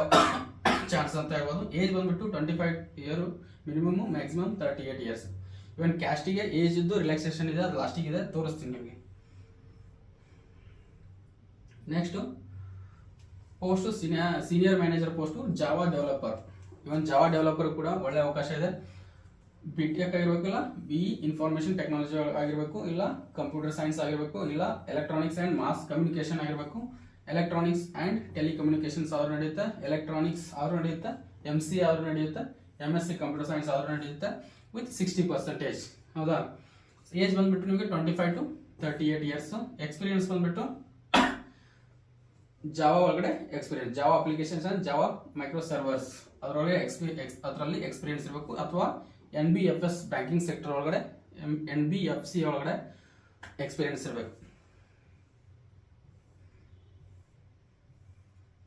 ಚಾನ್ಸ್ ಅಂತ ಹೇಳ್ಬೋದು. ಏಜ್ ಬಂದ್ಬಿಟ್ಟು 25 years minimum, maximum 38 years. Even ಕ್ಯಾಸ್ಟಿಗೆ ಏಜ್ ಇದ್ದು ರಿಲ್ಯಾಕ್ಸೇಷನ್ ಇದೆ, ಅದು ಲಾಸ್ಟಿಗೆ ಇದೆ, ತೋರಿಸ್ತೀನಿ ನಿಮಗೆ. Next post senior manager post Java developer. Even Java developer ಕೂಡ ಒಳ್ಳೆ ಅವಕಾಶ ಇದೆ. BTech ಆಗಿರ್ಬೇಕಿಲ್ಲ, BE ಇನ್ಫಾರ್ಮೇಷನ್ ಟೆಕ್ನಾಲಜಿ ಆಗಿರಬೇಕು, ಇಲ್ಲ ಕಂಪ್ಯೂಟರ್ ಸೈನ್ಸ್ ಆಗಿರಬೇಕು, ಇಲ್ಲ ಎಲೆಕ್ಟ್ರಾನಿಕ್ಸ್ ಆ್ಯಂಡ್ ಮಾಸ್ ಕಮ್ಯುನಿಕೇಶನ್ ಆಗಿರಬೇಕು, ಎಲೆಕ್ಟ್ರಾನಿಕ್ಸ್ ಆ್ಯಂಡ್ ಟೆಲಿಕಮ್ಯುನಿಕೇಶನ್ಸ್ ಆದ್ರೂ ನಡೆಯುತ್ತೆ, ಎಲೆಕ್ಟ್ರಾನಿಕ್ಸ್ ಆದ್ರೂ ನಡೆಯುತ್ತೆ, MCA ಆದ್ರೂ ನಡೆಯುತ್ತೆ, MSc ಕಂಪ್ಯೂಟರ್ ಸೈನ್ಸ್ ಆದ್ರೂ ನಡೆಯುತ್ತೆ ವಿತ್ 60%, ಹೌದಾ. ಏಜ್ ಬಂದ್ಬಿಟ್ಟು ನಿಮಗೆ 25 to 38 years. ಎಕ್ಸ್ಪೀರಿಯನ್ಸ್ ಬಂದ್ಬಿಟ್ಟು ಜಾವಾ ಒಳಗಡೆ experience, Java applications and Java micro servers ಅದರೊಳಗೆ ಅದರಲ್ಲಿ ಎಕ್ಸ್ಪೀರಿಯನ್ಸ್ ಇರಬೇಕು, ಅಥವಾ NBFS ಬ್ಯಾಂಕಿಂಗ್ ಸೆಕ್ಟರ್ ಒಳಗಡೆ NBFC ಒಳಗಡೆ ಎಕ್ಸ್ಪೀರಿಯನ್ಸ್ ಇರಬೇಕು.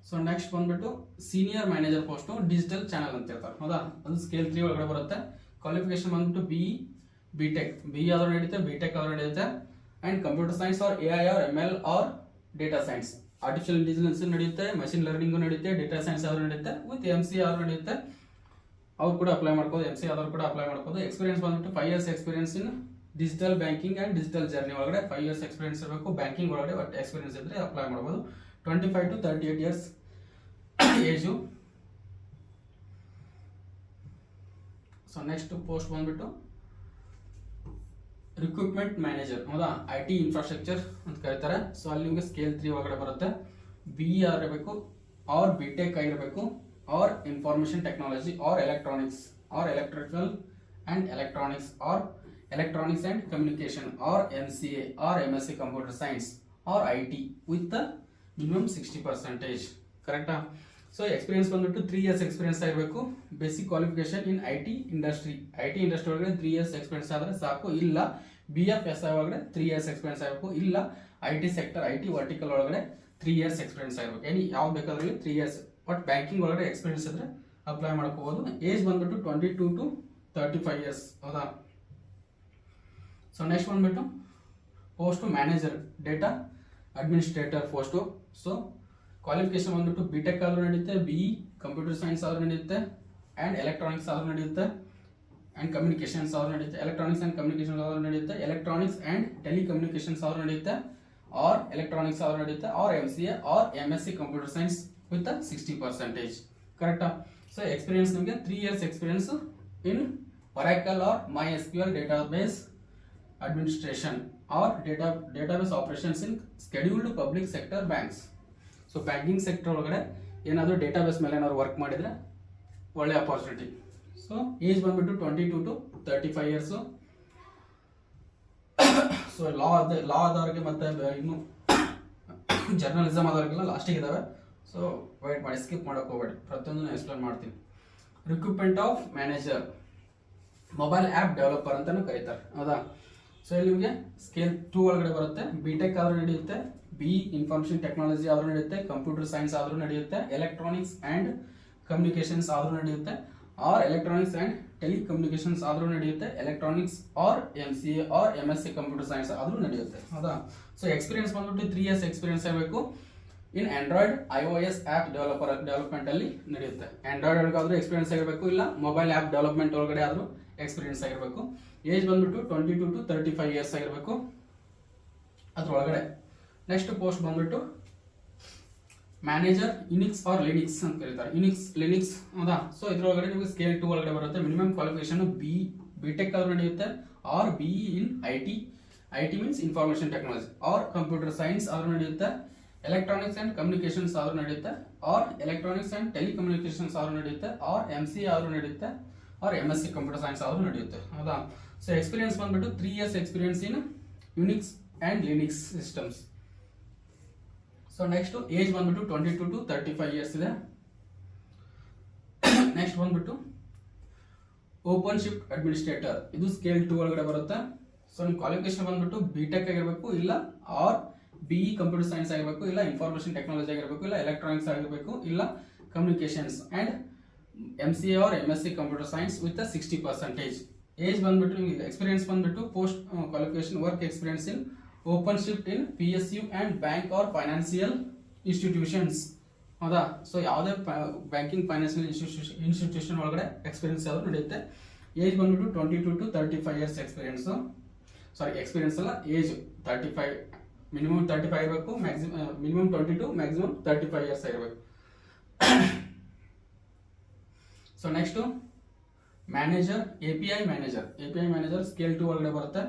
ಸೊ ನೆಕ್ಸ್ಟ್ ಬಂದ್ಬಿಟ್ಟು senior manager post digital channel ಅಂತ ಇರ್ತಾರೆ, ಹೌದಾ. ಅದು ಸ್ಕೇಲ್ 3 ಒಳಗಡೆ ಬರುತ್ತೆ. ಕ್ವಾಲಿಫಿಕೇಶನ್ ಬಂದ್ಬಿಟ್ಟು BE ಆದ್ರೂ ನಡೆಯುತ್ತೆ, BTech ಆದ್ರೂ ನಡೆಯುತ್ತೆ, and computer science or AI or ML or data science, artificial intelligence ನಡೆಯುತ್ತೆ, ಮಷಿನ್ ಲರ್ನಿಂಗು ನಡೆಯುತ್ತೆ, ಡೇಟಾ ಸೈನ್ಸ್ ಆದ್ರೂ ನಡೆಯುತ್ತೆ, ವಿತ್ MCA ಆದ್ರೂ ನಡೆಯುತ್ತೆ. ಅವ್ರು ಕೂಡ ಅಪ್ಲೈ ಮಾಡ್ಬೋದು, MCA ಆದವ್ರು ಕೂಡ ಅಪ್ಲೈ ಮಾಡ್ಬೋದು. ಎಕ್ಸ್ಪೀರಿಯನ್ಸ್ ಬಂದ್ಬಿಟ್ಟು 5 years experience in digital banking and digital journey ಒಳಗಡೆ 5 years ಎಕ್ಸ್ಪೀರಿಯನ್ಸ್ ಇರಬೇಕು. ಬ್ಯಾಂಕಿಂಗ್ ಒಳಗಡೆ ಒಟ್ಟು ಎಕ್ಸ್ಪೀರಿಯನ್ಸ್ ಇದ್ರೆ ಅಪ್ಲೈ ಮಾಡ್ಬೋದು. 25 to 38 years age. So next post ಬಂದ್ಬಿಟ್ಟು ರಿಕ್ರೂಟ್ಮೆಂಟ್ ಮ್ಯಾನೇಜರ್, ಹೌದಾ. IT ಇನ್ಫ್ರಾಸ್ಟ್ರಕ್ಚರ್ ಅಂತ ಕರೀತಾರೆ. ಸೊ ಅಲ್ಲಿ ನಿಮಗೆ ಸ್ಕೇಲ್ 3 ಒಳಗಡೆ ಬರುತ್ತೆ. BE ಆಗಿರಬೇಕು ಆರ್ BTech ಆಗಿರಬೇಕು, or information technology or electronics or electrical and electronics or electronics and communication or MCA or MSc computer science or IT with minimum 60%, ಕರೆಕ್ಟಾ. ಸೊ ಎಕ್ಸ್ಪೀರಿಯನ್ಸ್ ಬಂದ್ಬಿಟ್ಟು 3 years ಎಕ್ಸ್ಪೀರಿಯನ್ಸ್ ಆಗಿರಬೇಕು. Basic qualification in IT industry ಒಳಗಡೆ 3 years experience ಆದರೆ ಸಾಕು, ಇಲ್ಲ BFSI ಒಳಗಡೆ 3 years experience ಆಗಬೇಕು, ಇಲ್ಲ IT ಸೆಕ್ಟರ್ IT ವರ್ಟಿಕಲ್ ಒಳಗಡೆ 3 years ಎಕ್ಸ್ಪೀರಿಯನ್ಸ್ ಆಗಿರಬೇಕು. ಯಾವ್ದು ಬೇಕಾದ್ರೂ 3 years. ಬಟ್ ಬ್ಯಾಂಕಿಂಗ್ ಒಳಗಡೆ ಎಕ್ಸ್ಪೀರಿಯನ್ಸ್ ಇದ್ರೆ ಅಪ್ಲೈ ಮಾಡ್ಕೋಬಹುದು. ಏಜ್ ಬಂದ್ಬಿಟ್ಟು 22 to 35 years, ಹೌದಾ. ಸೊ ನೆಕ್ಸ್ಟ್ ಬಂದ್ಬಿಟ್ಟು post manager data administrator post. So qualification ಬಂದ್ಬಿಟ್ಟು ಬಿ ಟೆಕ್ ಆದ್ರೂ ನಡೆಯುತ್ತೆ, ಬಿ ಕಂಪ್ಯೂಟರ್ ಸೈನ್ಸ್ ಆದ್ರೂ ನಡೆಯುತ್ತೆ, ಆ್ಯಂಡ್ ಎಲೆಕ್ಟ್ರಾನಿಕ್ಸ್ ಆದ್ರೂ ನಡೆಯುತ್ತೆ, ಆ್ಯಂಡ್ ಕಮ್ಯುನಿಕೇಶನ್ಸ್ ಆದ್ರೂ ನಡೆಯುತ್ತೆ, ಎಲೆಕ್ಟ್ರಾನಿಕ್ಸ್ ಆ್ಯಂಡ್ ಕಮ್ಯುನಿಕೇಶನ್ಸ್ ಆದ್ರೂ ನಡೆಯುತ್ತೆ, ಎಲೆಕ್ಟ್ರಾನಿಕ್ಸ್ ಆ್ಯಂಡ್ ಟೆಲಿಕಮ್ಯುನಿಕೇಶನ್ಸ್ ಆದ್ರೂ ನಡೆಯುತ್ತೆ, ಆರ್ ಎಲೆಕ್ಟ್ರಾನಿಕ್ಸ್ ಆದ್ರೂ ನಡೆಯುತ್ತೆ, or MCA or MSc computer science with 60%. ಕರೆಕ್ಟಾ? ಸೊ ಎಕ್ಸ್ಪೀರಿಯನ್ಸ್ ನಿಮಗೆ 3 years experience in Oracle or MySQL database administration or database operations in scheduled public sector banks. So banking sector ಒಳಗಡೆ ಏನಾದರೂ database ಮೇಲೆ ಏನಾದ್ರು work ಮಾಡಿದರೆ ಒಳ್ಳೆ ಅಪಾರ್ಚುನಿಟಿ. ಸೊ ಏಜ್ ಬಂದ್ಬಿಟ್ಟು 22 to 35 years. So ಲಾ ಆದವ್ರಿಗೆ ಮತ್ತೆ ಇನ್ನು ಜರ್ನಲಿಸಮ್ ಆದವ್ರಿಗೆಲ್ಲ ಲಾಸ್ಟಿಗೆ ಇದಾವೆ. ಸೊ ವೇಟ್ ಮಾಡಿ, ಸ್ಕಿಪ್ ಮಾಡೋಕೆ ಹೋಗಬೇಡಿ, ಪ್ರತಿಯೊಂದನ್ನು ಎಕ್ಸ್ಪ್ಲೇನ್ ಮಾಡ್ತೀನಿ. Recruitment of manager, mobile app developer ಅಂತಾನು ಕರೀತಾರೆ, ಹೌದಾ? ಸೊ ಇಲ್ಲಿ ನಿಮಗೆ ಸ್ಕೇಲ್ 2 ಒಳಗಡೆ ಬರುತ್ತೆ. ಬಿ ಟೆಕ್ ಆದ್ರೂ ನಡೆಯುತ್ತೆ, ಬಿ ಇನ್ಫಾರ್ಮೇಷನ್ ಟೆಕ್ನಾಲಜಿ ಆದ್ರೂ ನಡೆಯುತ್ತೆ, ಕಂಪ್ಯೂಟರ್ ಸೈನ್ಸ್ ಆದ್ರೂ ನಡೆಯುತ್ತೆ, ಎಲೆಕ್ಟ್ರಾನಿಕ್ಸ್ ಆ್ಯಂಡ್ ಕಮ್ಯುನಿಕೇಶನ್ಸ್ ಆದ್ರೂ ನಡೆಯುತ್ತೆ, ಆರ್ ಎಲೆಕ್ಟ್ರಾನಿಕ್ಸ್ ಆ್ಯಂಡ್ ಟೆಲಿಕಮ್ಯುನಿಕೇಶನ್ಸ್ ಆದ್ರೂ ನಡೆಯುತ್ತೆ, electronics or MCA or MSc computer science ಆದ್ರೂ ನಡೆಯುತ್ತೆ, ಹೌದಾ? ಸೊ ಎಕ್ಸ್ಪೀರಿಯನ್ಸ್ ಬಂದ್ಬಿಟ್ಟು 3 years ಎಕ್ಸ್ಪೀರಿಯನ್ಸ್ ಆಗಬೇಕು. ಇನ್ ಆಂಡ್ರಾಯ್ಡ್ iOS ಆ್ಯಪ್ ಡೆವಲಪ್ಮೆಂಟ್ ಅಲ್ಲಿ ನಡೆಯುತ್ತೆ. ಆಂಡ್ರಾಯ್ಡ್ ಒಳಗಾದ್ರೂ ಎಕ್ಸ್ಪೀರಿಯನ್ಸ್ ಆಗಿರಬೇಕು, ಇಲ್ಲ ಮೊಬೈಲ್ ಆ್ಯಪ್ ಡೆವಲಪ್ಮೆಂಟ್ ಒಳಗಡೆ ಆದ್ರೂ ಎಕ್ಸ್ಪೀರಿಯನ್ಸ್ ಆಗಿರಬೇಕು. ಏಜ್ ಬಂದ್ಬಿಟ್ಟು 22 to 35 years ಆಗಿರಬೇಕು ಅದ್ರೊಳಗಡೆ. ನೆಕ್ಸ್ಟ್ ಪೋಸ್ಟ್ ಬಂದ್ಬಿಟ್ಟು ಮ್ಯಾನೇಜರ್ ಯುನಿಕ್ಸ್ ಆರ್ ಲಿನಿಕ್ಸ್ ಅಂತ ಕರೀತಾರೆ, ಲಿನಿಕ್ಸ್, ಹೌದಾ? ಸೊ ಇದ್ರೊಳಗಡೆ ನಿಮಗೆ ಸ್ಕೇಲ್ 2 ಒಳಗಡೆ ಬರುತ್ತೆ. ಮಿನಿಮಮ್ ಕ್ವಾಲಿಫಿಕೇಶನ್ ಬಿ ಟೆಕ್ ಆದ್ರೂ ನಡೆಯುತ್ತೆ, or BE in IT means information technology, or computer science ಆದ್ರೂ ನಡೆಯುತ್ತೆ, ಎಲೆಕ್ಟ್ರಾನಿಕ್ಸ್ ಆ್ಯಂಡ್ ಕಮ್ಯುನಿಕೇಶನ್ಸ್ ಆದ್ರೂ ನಡೆಯುತ್ತೆ, ಆರ್ ಎಲೆಕ್ಟ್ರಾನಿಕ್ಸ್ ಆ್ಯಂಡ್ ಟೆಲಿಕಮ್ಯುನಿಕೇಶನ್ಸ್ ಆದ್ರೂ ನಡೆಯುತ್ತೆ, ಆರ್ MCA ಆದ್ರೂ ನಡೆಯುತ್ತೆ, ಆರ್ MSc ಕಂಪ್ಯೂಟರ್ ಸೈನ್ಸ್ ಆದ್ರೂ ನಡೆಯುತ್ತೆ, ಹೌದಾ? ಸೊ ಎಕ್ಸ್ಪೀರಿಯನ್ಸ್ ಬಂದ್ಬಿಟ್ಟು 3 years experience in Unix and Linux systems. So next age ಬಂದ್ಬಿಟ್ಟು 22 to 35 years ಇದೆ. ನೆಕ್ಸ್ಟ್ ಬಂದ್ಬಿಟ್ಟು ಓಪನ್ ಶಿಫ್ಟ್ ಅಡ್ಮಿನಿಸ್ಟ್ರೇಟರ್, ಇದು ಸ್ಕೇಲ್ 2 ಒಳಗಡೆ ಬರುತ್ತೆ. ಸೊ ನಿಮ್ಮ ಕ್ವಾಲಿಫಿಕೇಶನ್ ಬಂದ್ಬಿಟ್ಟು ಬಿ ಟೆಕ್ ಆಗಿರಬೇಕು, ಇಲ್ಲ ಆರ್ BE ಕಂಪ್ಯೂಟರ್ ಸೈನ್ಸ್ ಆಗಿರಬೇಕು, ಇಲ್ಲ ಇನ್ಫಾರ್ಮೇಷನ್ ಟೆಕ್ನಾಲಜಿ ಆಗಿರಬೇಕು, ಇಲ್ಲ ಎಲೆಕ್ಟ್ರಾನಿಕ್ಸ್ ಆಗಿರಬೇಕು, ಇಲ್ಲ communications and MCA or MSc computer science with 60%. Age ಬಂದ್ಬಿಟ್ಟು ನಿಮಗೆ ಎಕ್ಸ್ಪೀರಿಯನ್ಸ್ ಬಂದ್ಬಿಟ್ಟು post qualification work experience in open shift in PSU and bank or financial institutions, ಹೌದಾ? ಸೊ ಯಾವುದೇ ಬ್ಯಾಂಕಿಂಗ್ ಫೈನಾನ್ಸಿಯಲ್ ಇನ್ಸ್ಟಿಟ್ಯೂಷನ್ ಒಳಗಡೆ ಎಕ್ಸ್ಪೀರಿಯನ್ಸ್ ಯಾವುದು ನಡೆಯುತ್ತೆ. ಏಜ್ ಬಂದ್ಬಿಟ್ಟು 22 to 35 years experience, sorry experience ಅಲ್ಲ, ಏಜ್ 35, ಮಿನಿಮಮ್ 35 ಇರಬೇಕು, ಮಿನಿಮಮ್ 22, ಮ್ಯಾಕ್ಸಿಮಮ್ 35 years ಆಗಿರಬೇಕು. So next manager API manager scale 2 ಒಳಗಡೆ ಬರುತ್ತೆ.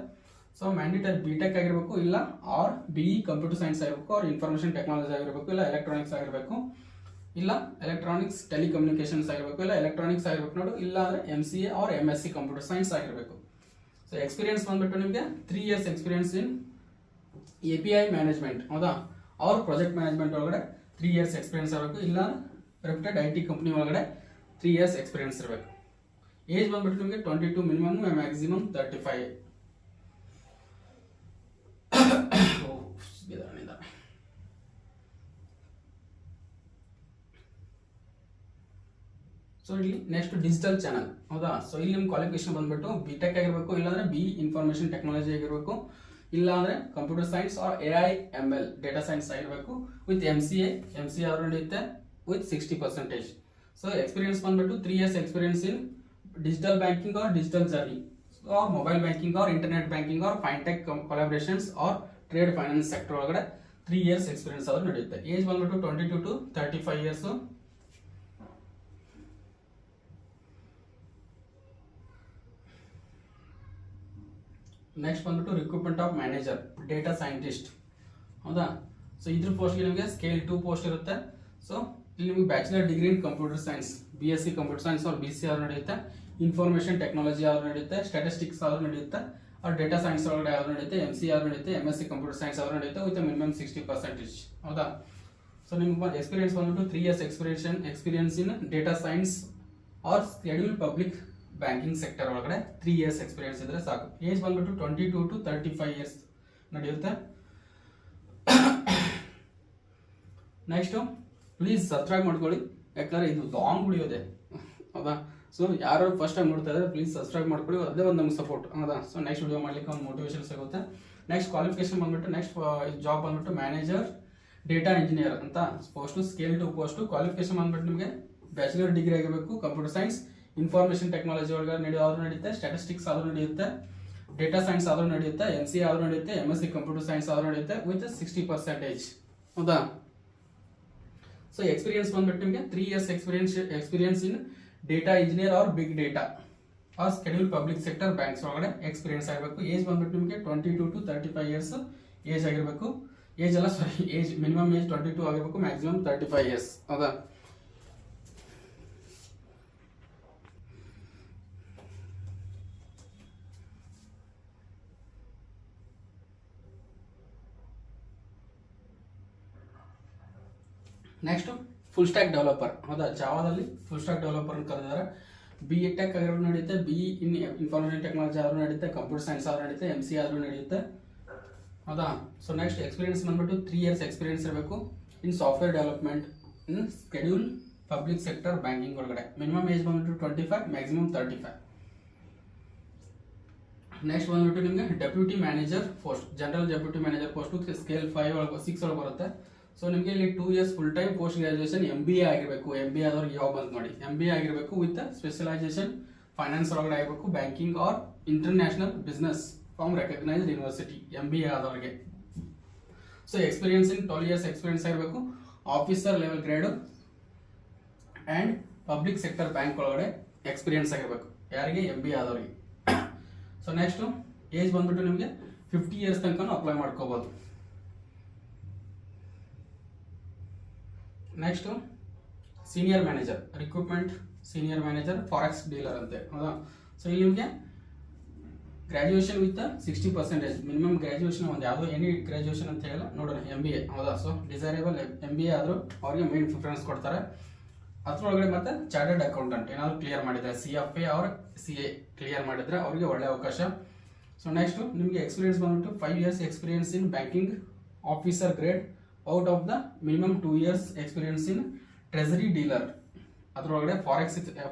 ಸೊ ಮ್ಯಾಂಡೇಟರಿ ಬಿ ಟೆಕ್ ಆಗಿರಬೇಕು, ಇಲ್ಲ ಆರ್ BE ಕಂಪ್ಯೂಟರ್ ಸೈನ್ಸ್ ಆಗಿರಬೇಕು, ಆರ್ ಇನ್ಫಾರ್ಮೇಷನ್ ಟೆಕ್ನಾಲಜಿ ಆಗಿರಬೇಕು, ಇಲ್ಲ ಎಲೆಕ್ಟ್ರಾನಿಕ್ಸ್ ಆಗಿರಬೇಕು, ಇಲ್ಲ ಎಲೆಕ್ಟ್ರಾನಿಕ್ಸ್ ಟೆಲಿಕಮ್ಯುನಿಕೇಶನ್ಸ್ ಆಗಿರಬೇಕು, ಇಲ್ಲ ಎಲೆಕ್ಟ್ರಾನಿಕ್ಸ್ ಆಗಿರಬೇಕು ನೋಡು, ಇಲ್ಲ ಅಂದರೆ MCA or MSc computer science ಆಗಿರಬೇಕು. ಸೊ ಎಕ್ಸ್ಪೀರಿಯನ್ಸ್ ಬಂದ್ಬಿಟ್ಟು ನಿಮಗೆ 3 years experience in API management, ಹೌದಾ? ಅವ್ರ ಪ್ರಾಜೆಕ್ಟ್ ಮ್ಯಾನೇಜ್ಮೆಂಟ್ ಒಳಗಡೆ 3 years ಎಕ್ಸ್ಪೀರಿಯನ್ಸ್ ಇರಬೇಕು, ಇಲ್ಲ ರೆಪ್ಯೂಟೆಡ್ IT ಕಂಪ್ನಿ ಒಳಗಡೆ 3 years ಎಕ್ಸ್ಪೀರಿಯನ್ಸ್ ಇರಬೇಕು. ಏಜ್ ಬಂದ್ಬಿಟ್ಟು ನಿಮಗೆ 22, ಮಿನಿಮಮ್ ಮ್ಯಾಕ್ಸಿಮಮ್ 35. ಸೊ ಇಲ್ಲಿ ನೆಕ್ಸ್ಟ್ ಡಿಜಿಟಲ್ ಚಾನಲ್, ಹೌದಾ? ಸೊ ಇಲ್ಲಿ ನಿಮ್ಮ ಕ್ವಾಲಿಫಿಕೇಶನ್ ಬಂದ್ಬಿಟ್ಟು ಬಿ ಟೆಕ್ ಆಗಿರಬೇಕು, ಇಲ್ಲಾಂದ್ರೆ BE ಇನ್ಫಾರ್ಮೇಷನ್ ಟೆಕ್ನಾಲಜಿ ಆಗಿರಬೇಕು, ಇಲ್ಲ ಅಂದ್ರೆ computer science or AI ML data science ಆಗಿರಬೇಕು, ವಿತ್ MCA ಆದ್ರೂ ನಡೆಯುತ್ತೆ ವಿತ್ 60%. ಸೊ ಎಕ್ಸ್ಪೀರಿಯನ್ಸ್ ಬಂದ್ಬಿಟ್ಟು 3 years experience in digital banking or digital journey, or mobile banking or internet banking or fintech collaborations or trade finance sector ಒಳಗಡೆ 3 years experience ಆದ್ರೂ ನಡೆಯುತ್ತೆ. Age ಬಂದ್ಬಿಟ್ಟು 22 to 35 years. Next ಬಂದ್ಬಿಟ್ಟು recruitment of manager data scientist, ಹೌದಾ? So ಇದ್ರ ಪೋಸ್ಟ್ಗೆ ನಿಮಗೆ scale 2 post ಇರುತ್ತೆ. ಸೊ ಇಲ್ಲಿ ನಿಮಗೆ bachelor degree in computer science, BSc computer science or BC ಆದ್ರೂ ನಡೆಯುತ್ತೆ, ಇನ್ಫಾರ್ಮೇಷನ್ ಟೆಕ್ನಾಲಜಿ ಆದ್ರೂ ನಡೆಯುತ್ತೆ, ಸ್ಟ್ಯಾಟಿಸ್ಟಿಕ್ಸ್ ಆದ್ರೂ ನಡೆಯುತ್ತೆ, ಆರ್ ಡೇಟಾ ಸೈನ್ಸ್ ಒಳಗಡೆ ಆದ್ರೂ ನಡೆಯುತ್ತೆ, MCA ಆದ್ರೂ ನಡೆಯುತ್ತೆ, MSc ಕಂಪ್ಯೂಟರ್ ಸೈನ್ಸ್ ಆದ್ರೂ ನಡೆಯುತ್ತೆ ವಿತ್ ಮಿನಿಮಮ್ 60%, ಹೌದಾ? ಸೊ ನಿಮ್ಗೆ ಎಕ್ಸ್ಪೀರಿಯನ್ಸ್ ಬಂದ್ಬಿಟ್ಟು 3 years experience in data science or schedule public banking sector ಒಳಗಡೆ 3 years ಎಕ್ಸ್ಪೀರಿಯನ್ಸ್ ಇದ್ರೆ ಸಾಕು. ಏಜ್ ಬಂದ್ಬಿಟ್ಟು 22 to 35 years ನಡೆಯುತ್ತೆ. ನೆಕ್ಸ್ಟ್ ಪ್ಲೀಸ್ ಸಬ್ಸ್ಕ್ರೈಬ್ ಮಾಡ್ಕೊಳ್ಳಿ, ಯಾಕಂದ್ರೆ ಇದು ಲಾಂಗ್ ವಿಡಿಯೋ ಇದೆ, ಹೌದಾ? ಸೊ ಯಾರು ಫಸ್ಟ್ ಟೈಮ್ ನೋಡ್ತಾ ಇದ್ದಾರೆ ಪ್ಲೀಸ್ ಸಬ್ಸ್ಕ್ರೈಬ್ ಮಾಡ್ಕೊಳ್ಳಿ, ಅದೇ ಒಂದು ನಮ್ಗೆ ಸಪೋರ್ಟ್, ಹೌದಾ? ಸೊ ನೆಕ್ಸ್ಟ್ ವಿಡಿಯೋ ಮಾಡ್ಲಿಕ್ಕೆ ಒಂದು ಮೋಟಿವೇಶನ್ ಸಿಗುತ್ತೆ. ನೆಕ್ಸ್ಟ್ ಕ್ವಾಲಿಫಿಕೇಶನ್ ಬಂದ್ಬಿಟ್ಟು ನೆಕ್ಸ್ಟ್ ಜಾಬ್ ಬಂದ್ಬಿಟ್ಟು ಮ್ಯಾನೇಜರ್ ಡೇಟಾ ಇಂಜಿನಿಯರ್ ಅಂತ ಪೋಸ್ಟ್, ಸ್ಕೇಲ್ 2 ಪೋಸ್ಟ್. ಕ್ವಾಲಿಫಿಕೇಶನ್ ಬಂದ್ಬಿಟ್ಟು ನಿಮಗೆ ಬ್ಯಾಚುಲರ್ ಡಿಗ್ರಿ ಆಗಿರಬೇಕು. ಕಂಪ್ಯೂಟರ್ ಸೈನ್ಸ್, ಇನ್ಫಾರ್ಮೇಷನ್ ಟೆಕ್ನಾಲಜಿ ಒಳಗೆ ನಡೆಯೋದು ನಡೆಯುತ್ತೆ, ಸ್ಟ್ಯಾಟಿಸ್ಟಿಕ್ಸ್ ಆದ್ರೂ ನಡೆಯುತ್ತೆ, ಡೇಟಾ ಸೈನ್ಸ್ ಆದ್ರೂ ನಡೆಯುತ್ತೆ, MCA ಆದ್ರೂ ನಡೆಯುತ್ತೆ, MSc ಕಂಪ್ಯೂಟರ್ ಸೈನ್ಸ್ ಆದ್ರೂ ನಡೆಯುತ್ತೆ ವಿತ್ 60%. ಹೌದಾ? ಸೊ ಎಕ್ಸ್ಪೀರಿಯನ್ಸ್ ಬಂದ್ಬಿಟ್ಟು ನಿಮಗೆ 3 years experience in data engineer or big data or schedule public sector banks ಒಳಗಡೆ ಎಕ್ಸ್ಪೀರಿಯನ್ಸ್ ಆಗಿರಬೇಕು. ಏಜ್ ಬಂದ್ಬಿಟ್ಟು ನಿಮಗೆ 22 to 35 years ಏಜ್ ಆಗಿರಬೇಕು. ಏಜ್ ಅಲ್ಲ, ಸಾರಿ, ಏಜ್ ಮಿನಿಮಮ್ ಏಜ್ 22 ಆಗಿರಬೇಕು, ಮ್ಯಾಕ್ಸಿಮಮ್ 35 years. ಹೌದಾ? Next full stack developer. ಹೌದಾ? ಜಾವಾದಲ್ಲಿ ಫುಲ್ ಸ್ಟ್ಯಾಕ್ ಡೆವಲಪರ್ ಅಂತ ಕರೆದಿದ್ದಾರೆ. BE ಟೆಕ್ ಆಗಿರೋದು ನಡೆಯುತ್ತೆ, BE ಇನ್ ಇನ್ಫಾರ್ಮೇಷನ್ ಟೆಕ್ನಾಲಜಿ ಆದ್ರೂ ನಡೆಯುತ್ತೆ, ಕಂಪ್ಯೂಟರ್ ಸೈನ್ಸ್ ಆದ್ರೂ ನಡೆಯುತ್ತೆ, MCA ಆದ್ರೂ ನಡೆಯುತ್ತೆ. ಹೌದಾ? ಸೊ ನೆಕ್ಸ್ಟ್ ಎಕ್ಸ್ಪೀರಿಯನ್ಸ್ ಬಂದ್ಬಿಟ್ಟು 3 years ಎಕ್ಸ್ಪೀರಿಯನ್ಸ್ ಇರಬೇಕು ಇನ್ software development in schedule public sector banking ಒಳಗಡೆ. ಮಿನಿಮಮ್ ಏಜ್ ಬಂದ್ಬಿಟ್ಟು 25, ಮ್ಯಾಕ್ಸಿಮಮ್ 35. ನೆಕ್ಸ್ಟ್ ಬಂದ್ಬಿಟ್ಟು ನಿಮಗೆ deputy manager post, general deputy manager post scale 5 ಒಳಗೆ 6 ಒಳಗೆ ಬರುತ್ತೆ. ಸೊ ನಿಮಗೆ ಇಲ್ಲಿ 2 years full time post graduation MBA ಆಗಿರಬೇಕು. MBA ಆದವ್ರಿಗೆ ಯಾವ ಬಂತು ನೋಡಿ, MBA ಆಗಿರಬೇಕು ವಿತ್ ಸ್ಪೆಷಲೈಸೇಷನ್ ಫೈನಾನ್ಸ್ ಒಳಗಡೆ ಆಗಿರಬೇಕು, banking or international business from recognised university, MBA ಆದವ್ರಿಗೆ. So experience in 12 years experience ಆಗಿರಬೇಕು, officer level grade and public sector bank ಒಳಗಡೆ ಎಕ್ಸ್ಪೀರಿಯನ್ಸ್ ಆಗಿರಬೇಕು. ಯಾರಿಗೆ? MBA ಆದವ್ರಿಗೆ. ಸೊ ನೆಕ್ಸ್ಟ್ ಏಜ್ ಬಂದ್ಬಿಟ್ಟು ನಿಮಗೆ 50 years ತನಕ ಅಪ್ಲೈ ಮಾಡ್ಕೋಬಹುದು. Next senior manager recruitment, senior manager forex dealer ಅಂತೆ. ಹೌದಾ? ಸೊ ಇಲ್ಲಿ ನಿಮಗೆ ಗ್ರಾಜುಯೇಷನ್ ವಿತ್ 60%, ಮಿನಿಮಮ್ ಗ್ರಾಜುಯೇಷನ್ ಒಂದು ಯಾವುದೋ ಎನಿ ಗ್ರಾಜುಯೇಷನ್ ಅಂತ ಹೇಳಲ್ಲ, ನೋಡೋಣ MBA. ಹೌದಾ? ಸೊ ಡಿಸೈರೇಬಲ್ MBA ಆದರೂ ಅವ್ರಿಗೆ ಮೇನ್ ಪ್ರಿಫರೆನ್ಸ್ ಕೊಡ್ತಾರೆ. ಅದ್ರೊಳಗಡೆ ಮತ್ತೆ ಚಾರ್ಟರ್ಡ್ ಅಕೌಂಟೆಂಟ್ ಏನಾದ್ರು ಕ್ಲಿಯರ್ ಮಾಡಿದ್ರೆ, CFA ಆರ್ CA ಕ್ಲಿಯರ್ ಮಾಡಿದ್ರೆ ಅವ್ರಿಗೆ ಒಳ್ಳೆ ಅವಕಾಶ. ಸೊ ನೆಕ್ಸ್ಟ್ ನಿಮಗೆ ಎಕ್ಸ್ಪೀರಿಯನ್ಸ್ ಬಂದ್ಬಿಟ್ಟು 5 years experience in banking officer grade out of the minimum 2 years experience in treasury dealer. ಅದ್ರೊಳಗಡೆ ಫಾರೆಕ್ಸ್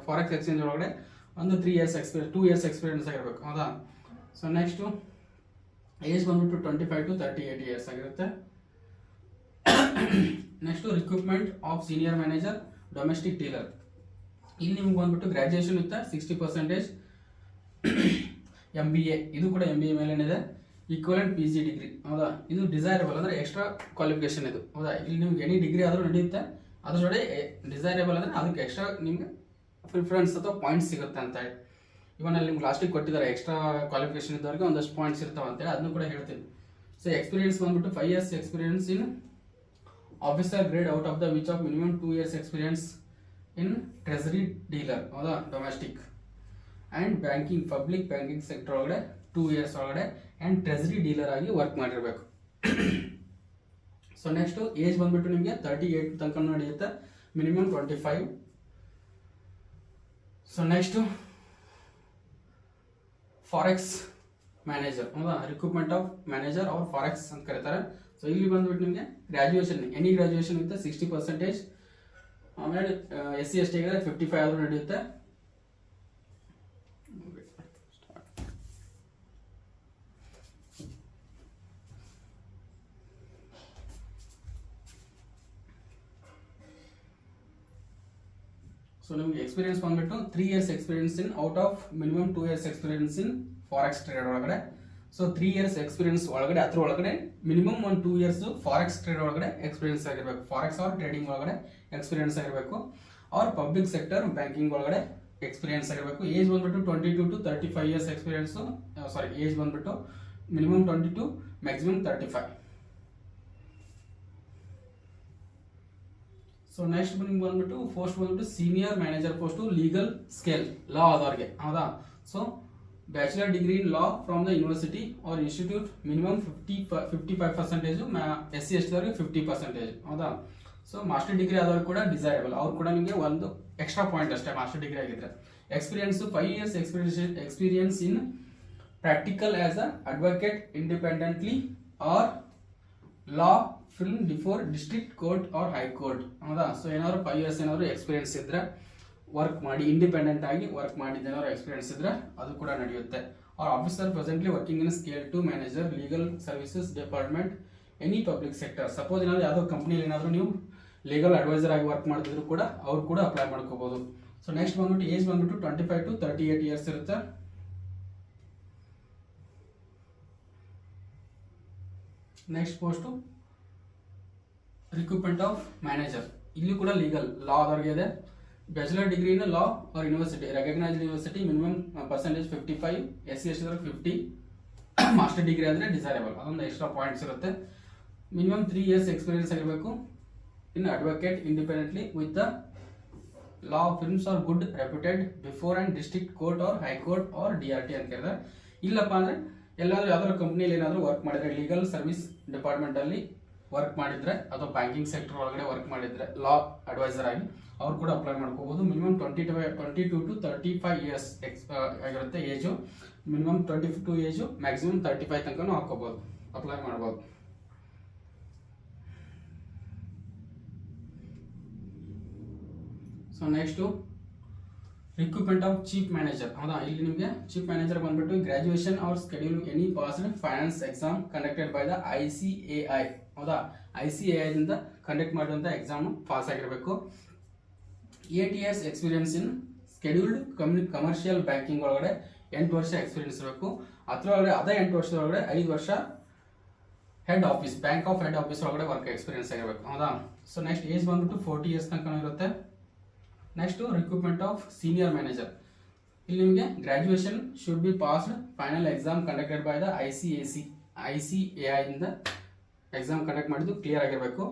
ಎಕ್ಸ್ಚೇಂಜ್ ಒಳಗಡೆ ಒಂದು 2 years ಎಕ್ಸ್ಪೀರಿಯನ್ಸ್ ಆಗಿರ್ಬೇಕು. ಹೌದಾ? ಸೊ ನೆಕ್ಸ್ಟ್ ಏಜ್ ಬಂದ್ಬಿಟ್ಟು 25 to 38 years ಆಗಿರುತ್ತೆ. Next recruitment of senior manager domestic dealer. ಇಲ್ಲಿ ನಿಮ್ಗೆ ಬಂದ್ಬಿಟ್ಟು ಗ್ರಾಜುಯೇಷನ್ ವಿತ್ 60%, MBA, ಇದು ಕೂಡ MBA ಮೇಲೇನಿದೆ, ಈಕ್ವಲೆಂಟ್ PG ಡಿಗ್ರಿ. ಹೌದಾ? ಇದು ಡಿಸೈರೇಬಲ್ ಅಂದ್ರೆ ಎಕ್ಸ್ಟ್ರಾ ಕ್ವಾಲಿಫಿಕೇಶನ್ ಇದು. ಹೌದಾ? ಇಲ್ಲಿ ನಿಮ್ಗೆ ಎನಿ ಡಿಗ್ರಿ ಆದ್ರೂ ನಡೆಯುತ್ತೆ, ಅದ್ರ ಜೊತೆ ಡಿಸೈರೇಬಲ್ ಅಂದ್ರೆ ಅದಕ್ಕೆ ಎಕ್ಸ್ಟ್ರಾ ನಿಮ್ಗೆ ಪ್ರಿಫರೆನ್ಸ್ ಅಥವಾ ಪಾಯಿಂಟ್ಸ್ ಸಿಗುತ್ತೆ ಅಂತ ಹೇಳಿ. ಇವನ್ ಅಲ್ಲಿ ನಿಮ್ಗೆ ಲಾಸ್ಟಿಗೆ ಕೊಟ್ಟಿದ್ದಾರೆ ಎಕ್ಸ್ಟ್ರಾ ಕ್ವಾಲಿಫಿಕೇಶನ್ ಇದ್ದವರಿಗೆ ಒಂದಷ್ಟು ಪಾಯಿಂಟ್ಸ್ ಇರ್ತಾವ ಅಂತೇಳಿ, ಅದನ್ನು ಕೂಡ ಹೇಳ್ತೀನಿ. ಸೊ ಎಕ್ಸ್ಪೀರಿಯನ್ಸ್ ಬಂದ್ಬಿಟ್ಟು 5 years experience in officer grade out of the which of minimum 2 years experience in treasury dealer. ಹೌದಾ? Domestic and banking public banking sector ಒಳಗಡೆ 2 years ಒಳಗಡೆ ಅಂಡ್ ಟ್ರೆಸರಿ ಡೀಲರ್ ಆಗಿ ವರ್ಕ್ ಮಾಡಿರ್ಬೇಕು. ಸೊ ನೆಕ್ಸ್ಟ್ ಏಜ್ ಬಂದ್ಬಿಟ್ಟು ನಿಮಗೆ 38 ತನಕ ನಡೆಯುತ್ತೆ, minimum 25. So next forex manager. ಹೌದಾ? ರಿಕ್ರೂಟ್ಮೆಂಟ್ ಆಫ್ ಮ್ಯಾನೇಜರ್ ಅವ್ರ ಫಾರೆಕ್ಸ್ ಅಂತ ಕರೀತಾರೆ. ಸೊ ಇಲ್ಲಿ ಬಂದ್ಬಿಟ್ಟು ನಿಮಗೆ ಗ್ರಾಜುಯೇಷನ್ ಎನಿ ಗ್ರಾಜುಯೇಷನ್ ವಿತ್ 60%, ಆಮೇಲೆ SC ST 55 ಆದ್ರೂ ನಡೆಯುತ್ತೆ. ಸೊ ನಿಮಗೆ ಎಕ್ಸ್ಪೀರಿಯನ್ಸ್ ಬಂದ್ಬಿಟ್ಟು 3 years experience in out of minimum 2 years experience in forex trade ಒಳಗಡೆ. ಸೊ 3 years ಎಕ್ಸ್ಪೀರಿಯನ್ಸ್ ಒಳಗಡೆ ಅದ್ರ ಒಳಗಡೆ ಮಿನಿಮಮ್ 2 years ಫಾರೆಕ್ಸ್ ಟ್ರೇಡ್ ಒಳಗಡೆ ಎಕ್ಸ್ಪೀರಿಯನ್ಸ್ ಆಗಿರಬೇಕು, ಫಾರೆಕ್ಸ್ ಆರ್ ಟ್ರೇಡಿಂಗ್ ಒಳಗಡೆ ಎಕ್ಸ್ಪೀರಿಯನ್ಸ್ ಆಗಿರಬೇಕು, ಆರ್ ಪಬ್ಲಿಕ್ ಸೆಕ್ಟರ್ ಬ್ಯಾಂಕಿಂಗ್ ಒಳಗಡೆ ಎಕ್ಸ್ಪೀರಿಯನ್ಸ್ ಆಗಿರಬೇಕು. ಏಜ್ ಬಂದ್ಬಿಟ್ಟು 22 to 35 years experience, sorry age ಬಂದ್ಬಿಟ್ಟು ಮಿನಿಮಮ್ 22, ಮ್ಯಾಕ್ಸಿಮಮ್ 35. ಸೊ ನೆಕ್ಸ್ಟ್ ನಿಮ್ಗೆ ಬಂದ್ಬಿಟ್ಟು ಪೋಸ್ಟ್ ಬಂದ್ಬಿಟ್ಟು senior manager post legal scale ಲಾ ಆದವ್ರಿಗೆ. ಹೌದಾ? So bachelor degree in law from the university or institute, minimum 55%, SC ST ಅವರಿಗೆ 50%. ಹೌದಾ? ಸೊ ಮಾಸ್ಟರ್ ಡಿಗ್ರಿ ಆದವ್ರಿಗೆ ಕೂಡ desirable, ಅವ್ರು ಕೂಡ ನಿಮಗೆ ಒಂದು ಎಕ್ಸ್ಟ್ರಾ ಪಾಯಿಂಟ್ ಅಷ್ಟೇ ಮಾಸ್ಟರ್ ಡಿಗ್ರಿ ಆಗಿದ್ರೆ. Experience 5 years experience in practical as a advocate independently or law firm before district court or high court. ಹೌದಾ? ಸೊ ಏನಾದ್ರು 5 years ಏನಾದ್ರು ಎಕ್ಸ್ಪೀರಿಯನ್ಸ್ ಇದ್ರೆ ವರ್ಕ್ ಮಾಡಿ ಇಂಡಿಪೆಂಡೆಂಟ್ ಆಗಿ ವರ್ಕ್ ಮಾಡಿದ ಏನಾದ್ರು ಎಕ್ಸ್ಪೀರಿಯನ್ಸ್ ಇದ್ರೆ ಅದು ಕೂಡ ನಡೆಯುತ್ತೆ. or officer presently working in scale 2 manager legal services department any public sector. Suppose ಏನಾದ್ರು ಯಾವುದೋ ಕಂಪ್ನಿಯಲ್ಲಿ ಏನಾದರೂ ನೀವು ಲೀಗಲ್ ಅಡ್ವೈಸರ್ ಆಗಿ ವರ್ಕ್ ಮಾಡ್ತಿದ್ರು ಕೂಡ ಅವ್ರು ಕೂಡ ಅಪ್ಲೈ ಮಾಡ್ಕೋಬಹುದು. ಸೊ ನೆಕ್ಸ್ಟ್ ಬಂದ್ಬಿಟ್ಟು ಏಜ್ ಬಂದ್ಬಿಟ್ಟು 25 to 38 ಇಯರ್ಸ್ ಇರುತ್ತೆ. Next post recruitment of manager. ಇಲ್ಲಿ ಕೂಡ ಲೀಗಲ್ ಲಾ ಆದವ್ರಿಗೆ ಇದೆ. Bachelor degree in law or university recognised university minimum percentage 55, SC ST 50, master degree ಆದರೆ ಡಿಸೈರೇಬಲ್, ಅದೊಂದು ಎಕ್ಸ್ಟ್ರಾ ಪಾಯಿಂಟ್ಸ್ ಇರುತ್ತೆ. ಮಿನಿಮಮ್ 3 years ಎಕ್ಸ್ಪೀರಿಯನ್ಸ್ ಆಗಿರಬೇಕು in advocate independently with the law firms or good reputed before and district court or high court or DRT ಅಂತ ಕೇಳಿದ್ರೆ, ಇಲ್ಲಪ್ಪ ಅಂದರೆ ಎಲ್ಲಾದರೂ ಯಾವ್ದಾದ್ರು ಕಂಪ್ನಿಯಲ್ಲಿ ಏನಾದರೂ ವರ್ಕ್ ಮಾಡಿದ್ರೆ ಲೀಗಲ್ ಸರ್ವಿಸ್ ಡಿಪಾರ್ಟ್ಮೆಂಟ್ ಅಲ್ಲಿ ವರ್ಕ್ ಮಾಡಿದ್ರೆ ಅಥವಾ ಬ್ಯಾಂಕಿಂಗ್ ಸೆಕ್ಟರ್ ಒಳಗಡೆ ವರ್ಕ್ ಮಾಡಿದ್ರೆ ಲಾ ಅಡ್ವೈಸರ್ ಆಗಿ ಅವ್ರು ಕೂಡ ಅಪ್ಲೈ ಮಾಡ್ಕೋಬಹುದು. ಮಿನಿಮಮ್ 22 to 35 years ಆಗಿರುತ್ತೆ ಏಜು. ಮಿನಿಮಮ್ 22 ಏಜು, ಮ್ಯಾಕ್ಸಿಮಮ್ 35 ತನಕನೂ ಹಾಕೋಬಹುದು, ಅಪ್ಲೈ ಮಾಡ್ಬೋದು. So next recruitment of chief manager. ಹೌದಾ, ಇಲ್ಲಿ ನಿಮಗೆ ಚೀಫ್ ಮ್ಯಾನೇಜರ್ ಬಂದ್ಬಿಟ್ಟು graduation or schedule any passed finance exam conducted by the ICAI. ಹೌದಾ, ICAI ದಿಂದ ಕಂಡಕ್ಟ್ ಮಾಡುವಂಥ ಎಕ್ಸಾಮ್ ಪಾಸ್ ಆಗಿರಬೇಕು. 8 years experience in scheduled commercial banking ಒಳಗಡೆ 8 ವರ್ಷ ಎಕ್ಸ್ಪೀರಿಯನ್ಸ್ ಇರಬೇಕು. ಅದರೊಳಗಡೆ ಅದೇ 8 ವರ್ಷದೊಳಗಡೆ 5 ವರ್ಷ head office bank of head office ಒಳಗಡೆ ವರ್ಕ್ ಎಕ್ಸ್ಪೀರಿಯನ್ಸ್ ಆಗಿರಬೇಕು. ಹೌದಾ, ಸೊ ನೆಕ್ಸ್ಟ್ ಏಜ್ ಬಂದ್ಬಿಟ್ಟು 40 years ತನಕ ಇರುತ್ತೆ. Next recruitment of senior manager. ಇಲ್ಲಿ ನಿಮಗೆ graduation should be passed final exam conducted by the ICAI ಇಂದ ಎಕ್ಸಾಮ್ ಕಂಡಕ್ಟ್ ಮಾಡಿದ್ದು ಕ್ಲಿಯರ್ ಆಗಿರಬೇಕು.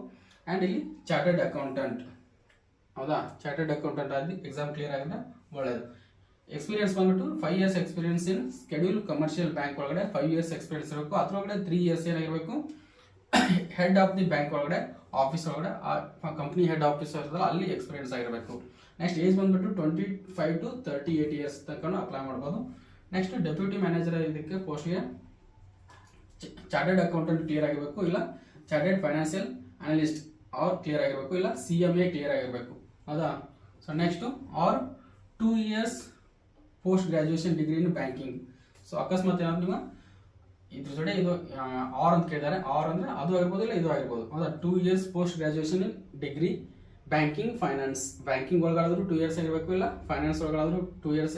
ಆ್ಯಂಡ್ ಇಲ್ಲಿ ಚಾರ್ಟರ್ಡ್ ಅಕೌಂಟೆಂಟ್. ಹೌದಾ, ಚಾರ್ಟರ್ಡ್ ಅಕೌಂಟೆಂಟ್ ಆಗಿ ಎಕ್ಸಾಮ್ ಕ್ಲಿಯರ್ ಆಗಿದ್ರೆ ಒಳ್ಳೆಯದು. ಎಕ್ಸ್ಪೀರಿಯನ್ಸ್ ಬಂದ್ಬಿಟ್ಟು 5 years ಎಕ್ಸ್ಪೀರಿಯನ್ಸ್ ಇನ್ ಸ್ಕೆಡ್ಯೂಲ್ ಕಮರ್ಷಿಯಲ್ ಬ್ಯಾಂಕ್ ಒಳಗಡೆ 5 years ಎಕ್ಸ್ಪೀರಿಯನ್ಸ್ ಇರಬೇಕು. ಅದರೊಳಗಡೆ 3 years ಏನಾಗಿರಬೇಕು ಹೆಡ್ ಆಫ್ ದಿ ಬ್ಯಾಂಕ್ ಒಳಗಡೆ ಆಫೀಸ್ ಒಳಗಡೆ ಕಂಪ್ನಿ ಹೆಡ್ ಆಫೀಸ್ ಇರ್ತಲ್ಲ ಅಲ್ಲಿ ಎಕ್ಸ್ಪೀರಿಯನ್ಸ್ ಆಗಿರಬೇಕು. ನೆಕ್ಸ್ಟ್ ಏಜ್ ಬಂದ್ಬಿಟ್ಟು 25 to 38 years ತನಕ ಅಪ್ಲೈ ಮಾಡ್ಬೋದು. ನೆಕ್ಸ್ಟ್ ಡೆಪ್ಯೂಟಿ ಮ್ಯಾನೇಜರ್ ಇದಕ್ಕೆ ಪೋಸ್ಟ್ಗೆ ಚಾರ್ಟರ್ಡ್ ಅಕೌಂಟೆಂಟ್ ಕ್ಲಿಯರ್ ಆಗಿರಬೇಕು, ಇಲ್ಲ chartered financial analyst or clear ಆಗಿರಬೇಕು, ಇಲ್ಲ CMA ಕ್ಲಿಯರ್ ಆಗಿರಬೇಕು. ಹೌದಾ, so next or 2 years post graduation degree in banking. So ಅಕಸ್ಮಾತ್ ಏನಾದ್ರು ನೀವು ಇದ್ರ ಜೊತೆ ಇದು ಆರ್ ಅಂತ ಕೇಳಿದ್ದಾರೆ, ಆರ್ ಅಂದರೆ ಅದು ಆಗಿರ್ಬೋದು ಇಲ್ಲ ಇದು ಆಗಿರ್ಬೋದು. ಹೌದಾ, 2 years post graduation in degree banking finance. Banking ಒಳಗಾದ್ರೂ 2 years ಆಗಿರಬೇಕು, ಇಲ್ಲ ಫೈನಾನ್ಸ್ ಒಳಗಾದ್ರೂ 2 years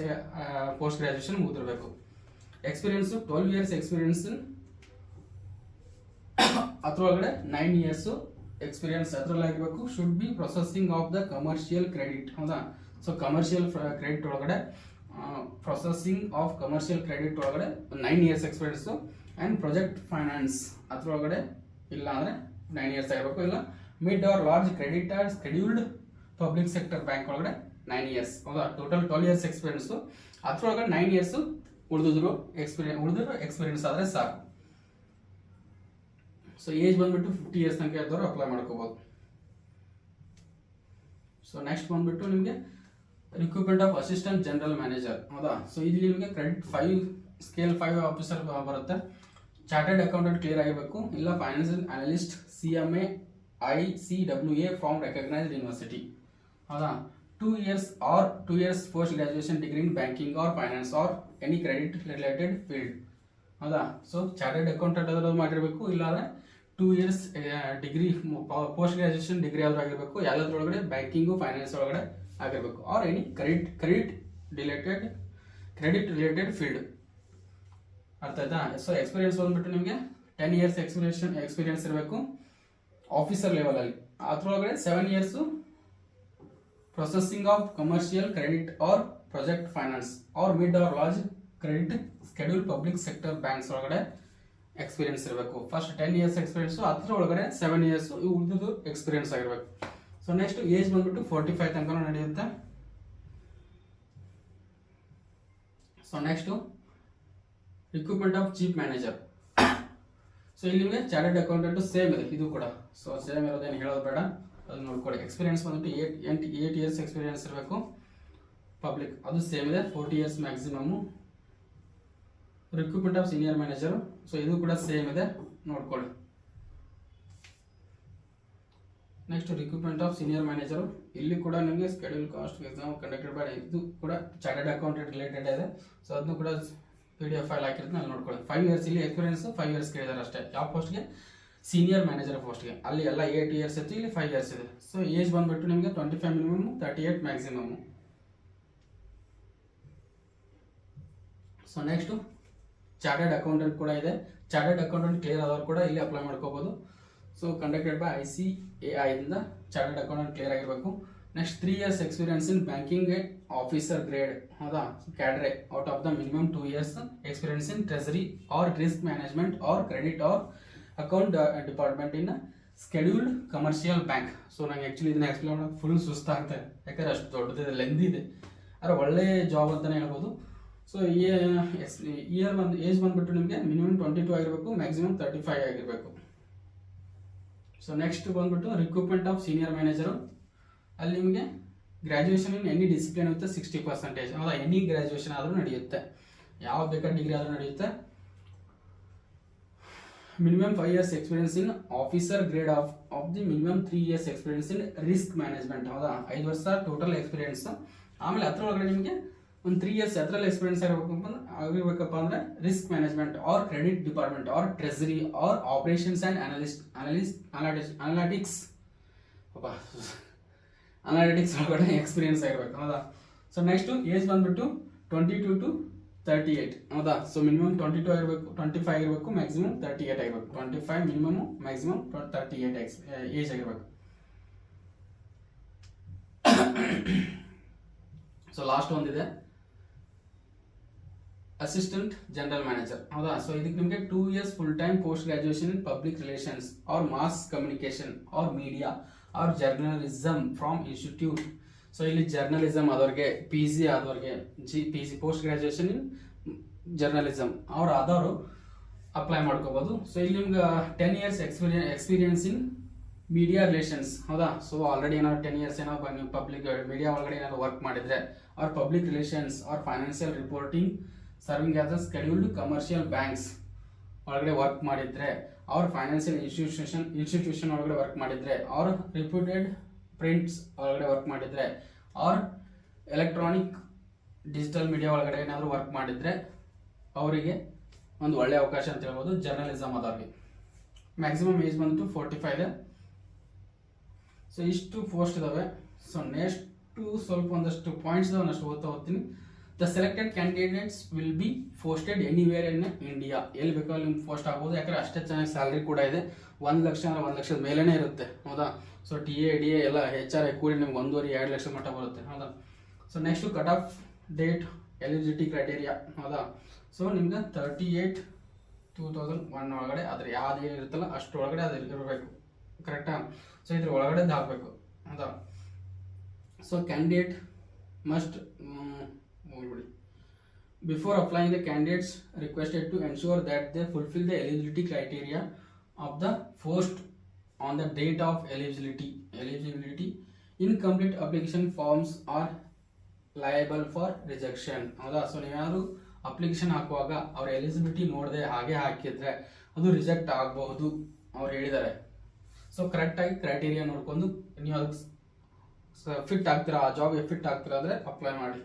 ಪೋಸ್ಟ್ ಗ್ರಾಜುಯೇಷನ್ ಮುಗಿದಿರಬೇಕು. ಎಕ್ಸ್ಪೀರಿಯನ್ಸು 12 years ಎಕ್ಸ್ಪೀರಿಯನ್ಸ್ ಅದರೊಳಗಡೆ 9 years ಎಕ್ಸ್ಪೀರಿಯನ್ಸ್ ಅದರಲ್ಲಾಗಿರಬೇಕು. Should be processing of the commercial credit. ಹೌದಾ, ಸೊ ಕಮರ್ಷಿಯಲ್ ಕ್ರೆಡಿಟ್ ಒಳಗಡೆ ಪ್ರೊಸೆಸಿಂಗ್ ಆಫ್ ಕಮರ್ಷಿಯಲ್ ಕ್ರೆಡಿಟ್ ಒಳಗಡೆ 9 years experience. And project finance ಅದರೊಳಗಡೆ ಇಲ್ಲ ಅಂದರೆ 9 years ಆಗಿರಬೇಕು, ಇಲ್ಲ mid or large credit or scheduled public sector bank ಒಳಗಡೆ 9 years. ಹೌದಾ, ಟೋಟಲ್ 12 years ಎಕ್ಸ್ಪೀರಿಯನ್ಸು. ಅದರೊಳಗಡೆ 9 years ಉಳಿದಿದ್ರು ಎಕ್ಸ್ಪೀರಿಯನ್ಸ್ ಆದರೆ ಸಾಕು. ಸೊ ಏಜ್ ಬಂದ್ಬಿಟ್ಟು 50 years ತನಕ ಇದ್ದವರು ಅಪ್ಲೈ ಮಾಡ್ಕೋಬಹುದು. ಸೊ ನೆಕ್ಸ್ಟ್ ಬಂದ್ಬಿಟ್ಟು ನಿಮಗೆ recruitment of assistant general manager. ಹೌದಾ, ಸೊ ಇಲ್ಲಿ ನಿಮಗೆ ಕ್ರೆಡಿಟ್ 5 ಸ್ಕೇಲ್ 5 ಆಫೀಸರ್ ಬರುತ್ತೆ. ಚಾರ್ಟರ್ಡ್ ಅಕೌಂಟೆಂಟ್ ಕ್ಲಿಯರ್ ಆಗಿರಬೇಕು, ಇಲ್ಲ financial analyst CMA ICWA from recognised university. ಹೌದಾ, 2 years post graduation degree in banking or finance or any credit related field. ಹೌದಾ, so chartered accountant ಅದರದ್ದು ಮಾಡಿರಬೇಕು, ಇಲ್ಲಾಂದರೆ 2 years degree post graduation degree ಆದ್ರೂ ಆಗಿರಬೇಕು, ಯಾವುದ್ರೊಳಗಡೆ ಬ್ಯಾಂಕಿಂಗು ಫೈನಾನ್ಸ್ ಒಳಗಡೆ ಆಗಿರಬೇಕು, or any credit related field. ಅರ್ಥ ಆಯ್ತಾ? ಸೊ ಎಕ್ಸ್ಪೀರಿಯನ್ಸ್ ಬಂದ್ಬಿಟ್ಟು ನಿಮಗೆ 10 years ಎಕ್ಸ್ಪೀರಿಯನ್ಸ್ ಇರಬೇಕು ಆಫೀಸರ್ ಲೆವೆಲಲ್ಲಿ. ಅದರೊಳಗಡೆ 7 years processing of commercial credit or project finance or mid or large credit schedule public sector banks ಒಳಗಡೆ ಎಕ್ಸ್ಪೀರಿಯನ್ಸ್ ಇರಬೇಕು. ಫಸ್ಟ್ 10 years ಎಕ್ಸ್ಪೀರಿಯನ್ಸ್, ಅದರ ಒಳಗಡೆ 7 years ಉಳಿದು ಎಕ್ಸ್ಪೀರಿಯನ್ಸ್ ಆಗಿರಬೇಕು. ಸೊ ನೆಕ್ಸ್ಟ್ ಏಜ್ ಬಂದ್ಬಿಟ್ಟು 45 ತನಕ ನಡೆಯುತ್ತೆ. So next recruitment of chief manager. So ಇಲ್ಲಿ ನಿಮಗೆ ಚಾರ್ಟರ್ಡ್ ಅಕೌಂಟೆಂಟ್ ಸೇಮ್ ಇದೆ, ಇದು ಕೂಡ ಸೊ ಸೇಮ್ ಇರೋದೇನು ಹೇಳೋದು ಬೇಡ, ಅದು ನೋಡ್ಕೊಳ್ಳಿ. ಎಕ್ಸ್ಪೀರಿಯನ್ಸ್ ಬಂದ್ಬಿಟ್ಟು 8 years ಎಕ್ಸ್ಪೀರಿಯನ್ಸ್ ಇರಬೇಕು ಪಬ್ಲಿಕ್, ಅದು ಸೇಮ್ ಇದೆ 40 years maximum. Recruitment of senior manager, so ಇದು ಕೂಡ ಸೇಮ್ ಇದೆ ನೋಡ್ಕೊಳ್ಳಿ. Next recruitment of senior manager, ಇಲ್ಲಿ ಕೂಡ ನಿಮಗೆ schedule cost exam conducted by, ಇದು ಕೂಡ ಚಾರ್ಟರ್ಡ್ ಅಕೌಂಟೆಂಟ್ ರಿಲೇಟೆಡ್ ಇದೆ. ಸೊ ಅದನ್ನು ಕೂಡ PDF ಫೈಲ್ ಹಾಕಿರ್ತೀನಿ ಅಲ್ಲಿ ನೋಡ್ಕೊಳ್ಳಿ. 5 ಇಯರ್ಸ್ ಇಲ್ಲಿ ಎಕ್ಸ್ಪೀರಿಯನ್ಸ್ 5 ಇಯರ್ಸ್ ಕೇಳಿದಾರೆ ಅಷ್ಟೇ. ಯಾವ ಪೋಸ್ಟ್ಗೆ? ಸೀನಿಯರ್ ಮ್ಯಾನೇಜರ್ ಪೋಸ್ಟ್ಗೆ. ಅಲ್ಲಿ ಎಲ್ಲ 8 ಇಯರ್ಸ್ ಇತ್ತು, ಇಲ್ಲಿ 5 ಇಯರ್ಸ್ ಇದೆ. ಸೊ ಏಜ್ ಬಂದ್ಬಿಟ್ಟು ನಿಮಗೆ 25 minimum, 38 maximum. So next chartered accountant ಕೂಡ ಇದೆ. ಚಾರ್ಟರ್ಡ್ ಅಕೌಂಟೆಂಟ್ ಕ್ಲಿಯರ್ ಆದವ್ರು ಕೂಡ ಇಲ್ಲಿ ಅಪ್ಲೈ ಮಾಡ್ಕೋಬಹುದು. ಸೊ ಕಂಡಕ್ಟೆಡ್ ಬೈ ICAI ಇಂದ ಚಾರ್ಟರ್ಡ್ ಅಕೌಂಟೆಂಟ್ ಕ್ಲಿಯರ್ ಆಗಿರಬೇಕು. Next 3 years experience in banking officer grade, ಹೌದಾ, cadre. Out of the minimum 2 years experience in treasury or risk management or credit or account department in scheduled commercial bank. So ನಂಗೆ actually ಇದನ್ನ explain ಮಾಡೋಕೆ full ಸುಸ್ತಾಗ್ತದೆ, ಯಾಕಂದ್ರೆ ಅಷ್ಟು ದೊಡ್ಡದಿದೆ, lengthy ಇದೆ. ಆದರೆ ಒಳ್ಳೆ ಜಾಬ್ ಅಂತಲೇ ಹೇಳ್ಬೋದು. ಸೊ ಇಯರ್ ಒಂದು ಏಜ್ ಬಂದ್ಬಿಟ್ಟು ನಿಮಗೆ ಮಿನಿಮಮ್ 22 ಆಗಿರಬೇಕು, ಮ್ಯಾಕ್ಸಿಮಮ್ 35 ಆಗಿರಬೇಕು. ಸೊ ನೆಕ್ಸ್ಟ್ ಬಂದ್ಬಿಟ್ಟು ರಿಕ್ರೂಟ್ಮೆಂಟ್ ಆಫ್ ಸೀನಿಯರ್ ಮ್ಯಾನೇಜರು. ಅಲ್ಲಿ ನಿಮಗೆ graduation in any discipline with 60%. ಹೌದಾ, ಎನಿ ಗ್ರ್ಯಾಜುಯೇಷನ್ ಆದರೂ ನಡೆಯುತ್ತೆ, ಯಾವ ಬೇಕಾದ ಡಿಗ್ರಿ ಆದರೂ ನಡೆಯುತ್ತೆ. Minimum 5 years experience in officer grade of the minimum 3 years experience in risk management. ಹೌದಾ, 5 ವರ್ಷ ಟೋಟಲ್ ಎಕ್ಸ್ಪೀರಿಯನ್ಸ್. ಆಮೇಲೆ ಅದರೊಳಗಡೆ ನಿಮಗೆ ಒಂದು 3 ಇಯರ್ಸ್ ಅದರಲ್ಲಿ ಎಕ್ಸ್ಪೀರಿಯನ್ಸ್ ಆಗಿರ್ಬೇಕಪ್ಪ ಅಂದರೆ risk management or credit department or treasury or operations and analytics ಒಳಗಡೆ ಎಕ್ಸ್ಪೀರಿಯನ್ಸ್ ಆಗಿರ್ಬೇಕು. ಹೌದಾ. ಸೊ ನೆಕ್ಸ್ಟು ಏಜ್ ಬಂದ್ಬಿಟ್ಟು 22 to 38. ಹೌದಾ. ಸೊ ಮಿನಿಮಮ್ 22 ಆಗಿರಬೇಕು, 25 ಆಗಿರಬೇಕು, ಮ್ಯಾಕ್ಸಿಮಮ್ 38 ಆಗಿರಬೇಕು. 25 ಮಿನಿಮಮ್, ಮ್ಯಾಕ್ಸಿಮಮ್ 38 ಏಜ್ ಆಗಿರಬೇಕು. ಸೊ ಲಾಸ್ಟ್ ಒಂದಿದೆ, ಅಸಿಸ್ಟೆಂಟ್ ಜನರಲ್ ಮ್ಯಾನೇಜರ್. ಹೌದಾ. ಸೊ ಇದಕ್ಕೆ ನಿಮಗೆ 2 years full time post graduation in public relations or mass communication or media or journalism from institute. So ಇಲ್ಲಿ ಜರ್ನಲಿಸಮ್ ಆದವ್ರಿಗೆ, PG ಆದವ್ರಿಗೆ, PG post graduation in journalism ಅವ್ರು ಆದವರು apply ಮಾಡ್ಕೋಬೋದು. ಸೊ ಇಲ್ಲಿ ನಿಮ್ಗೆ 10 years experience in media relations. ಹೌದಾ. So already ಏನಾದ್ರು 10 ಇಯರ್ಸ್ ಏನಾದ್ರು ನೀವು ಪಬ್ಲಿಕ್ ಮೀಡಿಯಾ ಒಳಗಡೆ ಏನಾದ್ರು ವರ್ಕ್ ಮಾಡಿದ್ರೆ, or public relations or financial reporting serving as a scheduled commercial banks ಒಳಗಡೆ ವರ್ಕ್ ಮಾಡಿದ್ರೆ, ಅವ್ರ ಫೈನಾನ್ಷಿಯಲ್ ಇನ್ಸ್ಟಿಟ್ಯೂಷನ್ ಒಳಗಡೆ ವರ್ಕ್ ಮಾಡಿದ್ರೆ, ಅವ್ರ ರಿಪ್ಯೂಟೆಡ್ ಪ್ರಿಂಟ್ಸ್ ಒಳಗಡೆ ವರ್ಕ್ ಮಾಡಿದ್ರೆ, ಆರ್ ಎಲೆಕ್ಟ್ರಾನಿಕ್ ಡಿಜಿಟಲ್ ಮೀಡಿಯಾ ಒಳಗಡೆ ಏನಾದರೂ ವರ್ಕ್ ಮಾಡಿದ್ರೆ ಅವರಿಗೆ ಒಂದು ಒಳ್ಳೆ ಅವಕಾಶ ಅಂತ ಹೇಳ್ಬೋದು ಜರ್ನಲಿಸಮ್ ಆದವ್ರಿಗೆ. ಮ್ಯಾಕ್ಸಿಮಮ್ ಏಜ್ ಬಂದು 45 ಇದೆ. ಸೊ ಇಷ್ಟು ಪೋಸ್ಟ್ ಇದಾವೆ. ಸೊ ನೆಕ್ಸ್ಟು ಸ್ವಲ್ಪ ಒಂದಷ್ಟು ಪಾಯಿಂಟ್ಸ್ ಇದಾವೆ, ಒಂದಷ್ಟು ಓದ್ತಾ ಹೋಗ್ತೀನಿ. The selected candidates will be posted anywhere in India. ಎಲ್ಲಿ ಬೇಕಾದ್ರೂ ನಿಮ್ಗೆ ಪೋಸ್ಟ್ ಆಗ್ಬೋದು, ಯಾಕಂದ್ರೆ ಅಷ್ಟೇ ಚೆನ್ನಾಗಿ ಸ್ಯಾಲ್ರಿ ಕೂಡ ಇದೆ. 1 ಲಕ್ಷ ಅಂದ್ರೆ 1 ಲಕ್ಷದ ಮೇಲೇ ಇರುತ್ತೆ. ಹೌದಾ. ಸೊ TA DA ಎಲ್ಲ HRA ಕೂಡಿ ನಿಮ್ಗೆ 1.5-2 ಲಕ್ಷ ಮಟ್ಟ ಬರುತ್ತೆ. ಹೌದಾ. So next cut off date eligibility criteria. ಹೌದಾ. ಸೊ ನಿಮ್ಗೆ 38/2001 ಒಳಗಡೆ ಅದ್ರ ಯಾವ್ದು ಏನಿರುತ್ತಲ್ಲ ಅಷ್ಟರೊಳಗಡೆ ಅದು ಇರಬೇಕು. ಕರೆಕ್ಟಾ. ಸೊ ಇದ್ರ ಒಳಗಡೆ ಹಾಕಬೇಕು. ಹೌದಾ. So candidate must before applying, the candidates requested to ensure that they fulfill the eligibility criteria of the post on the date of eligibility. Incomplete application forms are liable for rejection. ಹೌದಾ. So ನೀವ್ಯಾರು application ಹಾಕುವಾಗ ಅವ್ರ eligibility ನೋಡದೆ ಹಾಗೆ ಹಾಕಿದ್ರೆ ಅದು reject ಆಗಬಹುದು ಅವ್ರು ಹೇಳಿದ್ದಾರೆ. ಸೊ ಕರೆಕ್ಟಾಗಿ ಕ್ರೈಟೀರಿಯಾ ನೋಡ್ಕೊಂಡು ನೀವು ಅದಕ್ಕೆ ಫಿಟ್ ಆಗ್ತೀರಾ, ಆ ಜಾಬ್ಗೆ ಫಿಟ್ ಆಗ್ತೀರಾ ಅಂದರೆ ಅಪ್ಲೈ ಮಾಡಿ.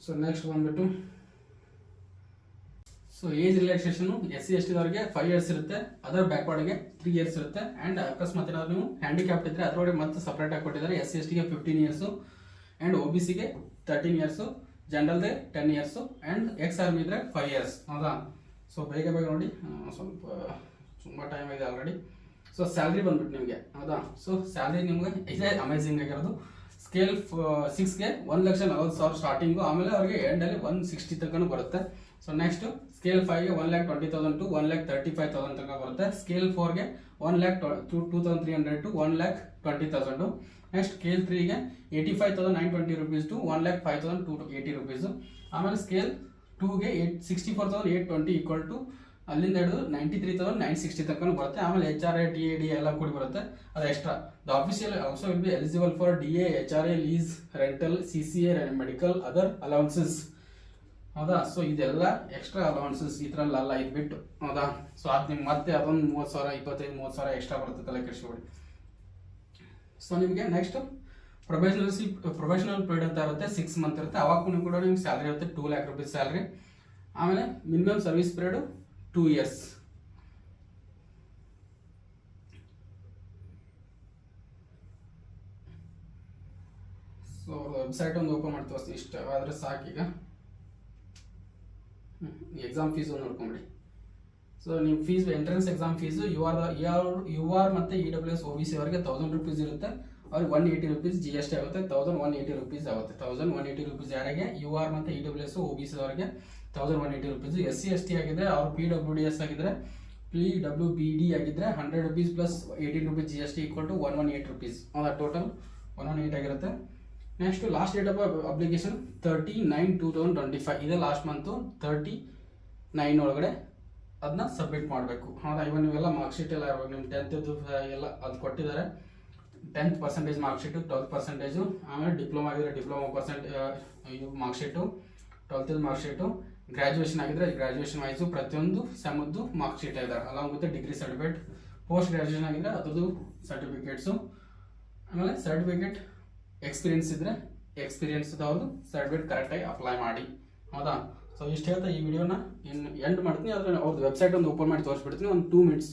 ಸೊ ನೆಕ್ಸ್ಟ್ ಬಂದ್ಬಿಟ್ಟು so age relaxation SC ST ದವರಿಗೆ 5 years ಇರುತ್ತೆ, ಅದರ್ ಬ್ಯಾಕ್ವರ್ಡ್ಗೆ 3 ಇಯರ್ಸ್ ಇರುತ್ತೆ. ಆ್ಯಂಡ್ ಅಕಸ್ಮಾತ್ ಏನಾದ್ರು ನೀವು ಹ್ಯಾಂಡಿಕ್ಯಾಪ್ಟ್ ಇದ್ರೆ ಅದರೊಳಗೆ ಮತ್ತೆ ಸಪ್ರೇಟ್ ಆಗಿ ಕೊಟ್ಟಿದ್ದಾರೆ. SC ST ಗೆ 15 ಇಯರ್ಸು ಆ್ಯಂಡ್ OBC ಗೆ 13 ಇಯರ್ಸು, ಜನರಲ್ಗೆ 10 ಇಯರ್ಸು ಆ್ಯಂಡ್ ಎಕ್ಸ್ ಆರ್ಮಿ ಇದ್ರೆ 5 ಇಯರ್ಸ್. ಹೌದಾ. ಸೊ ಬೇಗ ನೋಡಿ, ಸ್ವಲ್ಪ ತುಂಬ ಟೈಮ್ ಇದೆ ಆಲ್ರೆಡಿ. ಸೊ ಸ್ಯಾಲ್ರಿ ಬಂದ್ಬಿಟ್ಟು ನಿಮಗೆ, ಹೌದಾ. ಸೊ ಸ್ಯಾಲ್ರಿ ನಿಮ್ಗೆ ಇದೇ ಅಮೇಝಿಂಗ್ ಆಗಿರೋದು. ಸ್ಕೇಲ್ 6ಗೆ 1,40,000 ಸ್ಟಾರ್ಟಿಂಗು, ಆಮೇಲೆ ಅವ್ರಿಗೆ ಎಂಡಲ್ಲಿ 160 ತನಕ ಬರುತ್ತೆ. ಸೊ ನೆಕ್ಸ್ಟ್ ಸ್ಕೇಲ್ 5ಗೆ 1,20,000 to 1,35,000 ತನಕ ಬರುತ್ತೆ. ಸ್ಕೇಲ್ 4ಗೆ 1,02,300 to 1,20,000. ನೆಕ್ಸ್ಟ್ ಸ್ಕೇಲ್ 3ಗೆ 85,920 rupees to 1,05,280 rupees. ಆಮೇಲೆ ಸ್ಕೇಲ್ 2ಗೆ 64,820 ಈಕ್ವಲ್ ಟು ಅಲ್ಲಿಂದ ಹಿಡಿದು 93,960 ತನಕ ಬರುತ್ತೆ. ಆಮೇಲೆ HRA TA DA ಎಲ್ಲ ಕೂಡಿ ಬರುತ್ತೆ, ಅದು extra. The official also will be eligible for DA HRA lease rental CCA medical other allowances. ಹೌದಾ. ಸೊ ಇದೆಲ್ಲ ಎಕ್ಸ್ಟ್ರಾ ಅಲೌನ್ಸಸ್, ಇದರಲ್ಲ ಇದು ಬಿಟ್ಟು. ಹೌದಾ. ಸೊ ಅದು ನಿಮ್ಗೆ ಮತ್ತೆ ಅದೊಂದು 30,000 25,000-30,000 ಎಕ್ಸ್ಟ್ರಾ ಬರುತ್ತೆ, ತಲೆ ಕೆಡಿಸ್ಕೊಬೇಡಿ. ಸೊ ನಿಮಗೆ ನೆಕ್ಸ್ಟ್ ಪ್ರೊಫೆಷನಲ್ ಪೀರಿಯಡ್ ಅಂತ ಇರುತ್ತೆ, 6 ಮಂತ್ ಇರುತ್ತೆ. ಅವಾಗ ಕೂಡ ನಿಮ್ಗೆ ಸ್ಯಾಲ್ರಿ ಇರುತ್ತೆ 2 lakh rupees ಸ್ಯಾಲ್ರಿ. ಆಮೇಲೆ minimum service period 2 years. So website ಒಂದು ಓಪನ್ ಮಾಡಿ ತೋರಿಸ್ತೀನಿ, ಇಷ್ಟ ಆದರೆ ಸಾಕೀಗ. ಎಕ್ಸಾಮ್ ಫೀಸ್ ಒಂದು ನೋಡ್ಕೊಂಬಿಡಿ. ಸೊ ನಿಮ್ಮ fees entrance exam fees U R ಮತ್ತು EWS OBC ಅವರಿಗೆ 1000 rupees ಇರುತ್ತೆ, ಅವ್ರಿಗೆ 180 rupees GST ಆಗುತ್ತೆ, 1180 rupees ಆಗುತ್ತೆ. 1180 rupees ಯಾರಿಗೆ UR ಮತ್ತು EWS OBC ಅವರಿಗೆ 1180 rupees. SC ST ಆಗಿದ್ರೆ ಅವ್ರು PWDS ಆಗಿದ್ರೆ PWBD ಆಗಿದ್ರೆ 100 rupees plus 18 rupees GST equal to 118 rupees. ಹೌದಾ, ಟೋಟಲ್ 118 ಆಗಿರುತ್ತೆ. Next last date of application 30/9/2025 ಇದೆ ಲಾಸ್ಟ್ ಮಂತು. 39 ಒಳಗಡೆ ಅದನ್ನ ಸಬ್ಮಿಟ್ ಮಾಡಬೇಕು. ಹೌದಾ, ಇವಾಗ ನೀವೆಲ್ಲ ಮಾರ್ಕ್ಶೀಟ್ ಎಲ್ಲ ಇವಾಗ ನಿಮ್ಮ 10th ಎಲ್ಲ ಅದು ಕೊಟ್ಟಿದ್ದಾರೆ. 10th percentage ಮಾರ್ಕ್ಶೀಟು, 12th percentage, ಆಮೇಲೆ ಡಿಪ್ಲೊಮಾ ಆಗಿದ್ರೆ ಡಿಪ್ಲೊಮಾ ಮಾರ್ಕ್ಶೀಟು, 12th ಮಾರ್ಕ್ಶೀಟು, ಗ್ರ್ಯಾಜುಯೇಷನ್ ಆಗಿದ್ರೆ ಗ್ರ್ಯಾಜುಯೇಷನ್ ವೈಸು ಪ್ರತಿಯೊಂದು ಸೆಮದ್ದು ಮಾರ್ಕ್ಶೀಟ್ ಇದ್ದಾರೆ. Along with degree certificate. Post graduation ಆಗಿದ್ರೆ ಅದ್ರದ್ದು ಸರ್ಟಿಫಿಕೇಟ್ಸು, ಆಮೇಲೆ ಸರ್ಟಿಫಿಕೇಟ್ ಎಕ್ಸ್ಪೀರಿಯನ್ಸ್ ಇದ್ದರೆ ಎಕ್ಸ್ಪೀರಿಯನ್ಸ್ದವ್ರದ್ದು ಸರ್ಟಿಫಿಕೇಟ್ ಕರೆಕ್ಟಾಗಿ ಅಪ್ಲೈ ಮಾಡಿ. ಹೌದಾ, ಸೊ ಇಷ್ಟು ಹೇಳ್ತಾ ಈ ವಿಡಿಯೋನ ಎಂಡ್ ಮಾಡ್ತೀನಿ. ಆದರೆ ಅವ್ರದ್ದು ವೆಬ್ಸೈಟ್ ಒಂದು ಓಪನ್ ಮಾಡಿ ತೋರಿಸ್ಬಿಡ್ತೀನಿ ಒಂದು 2 minutes.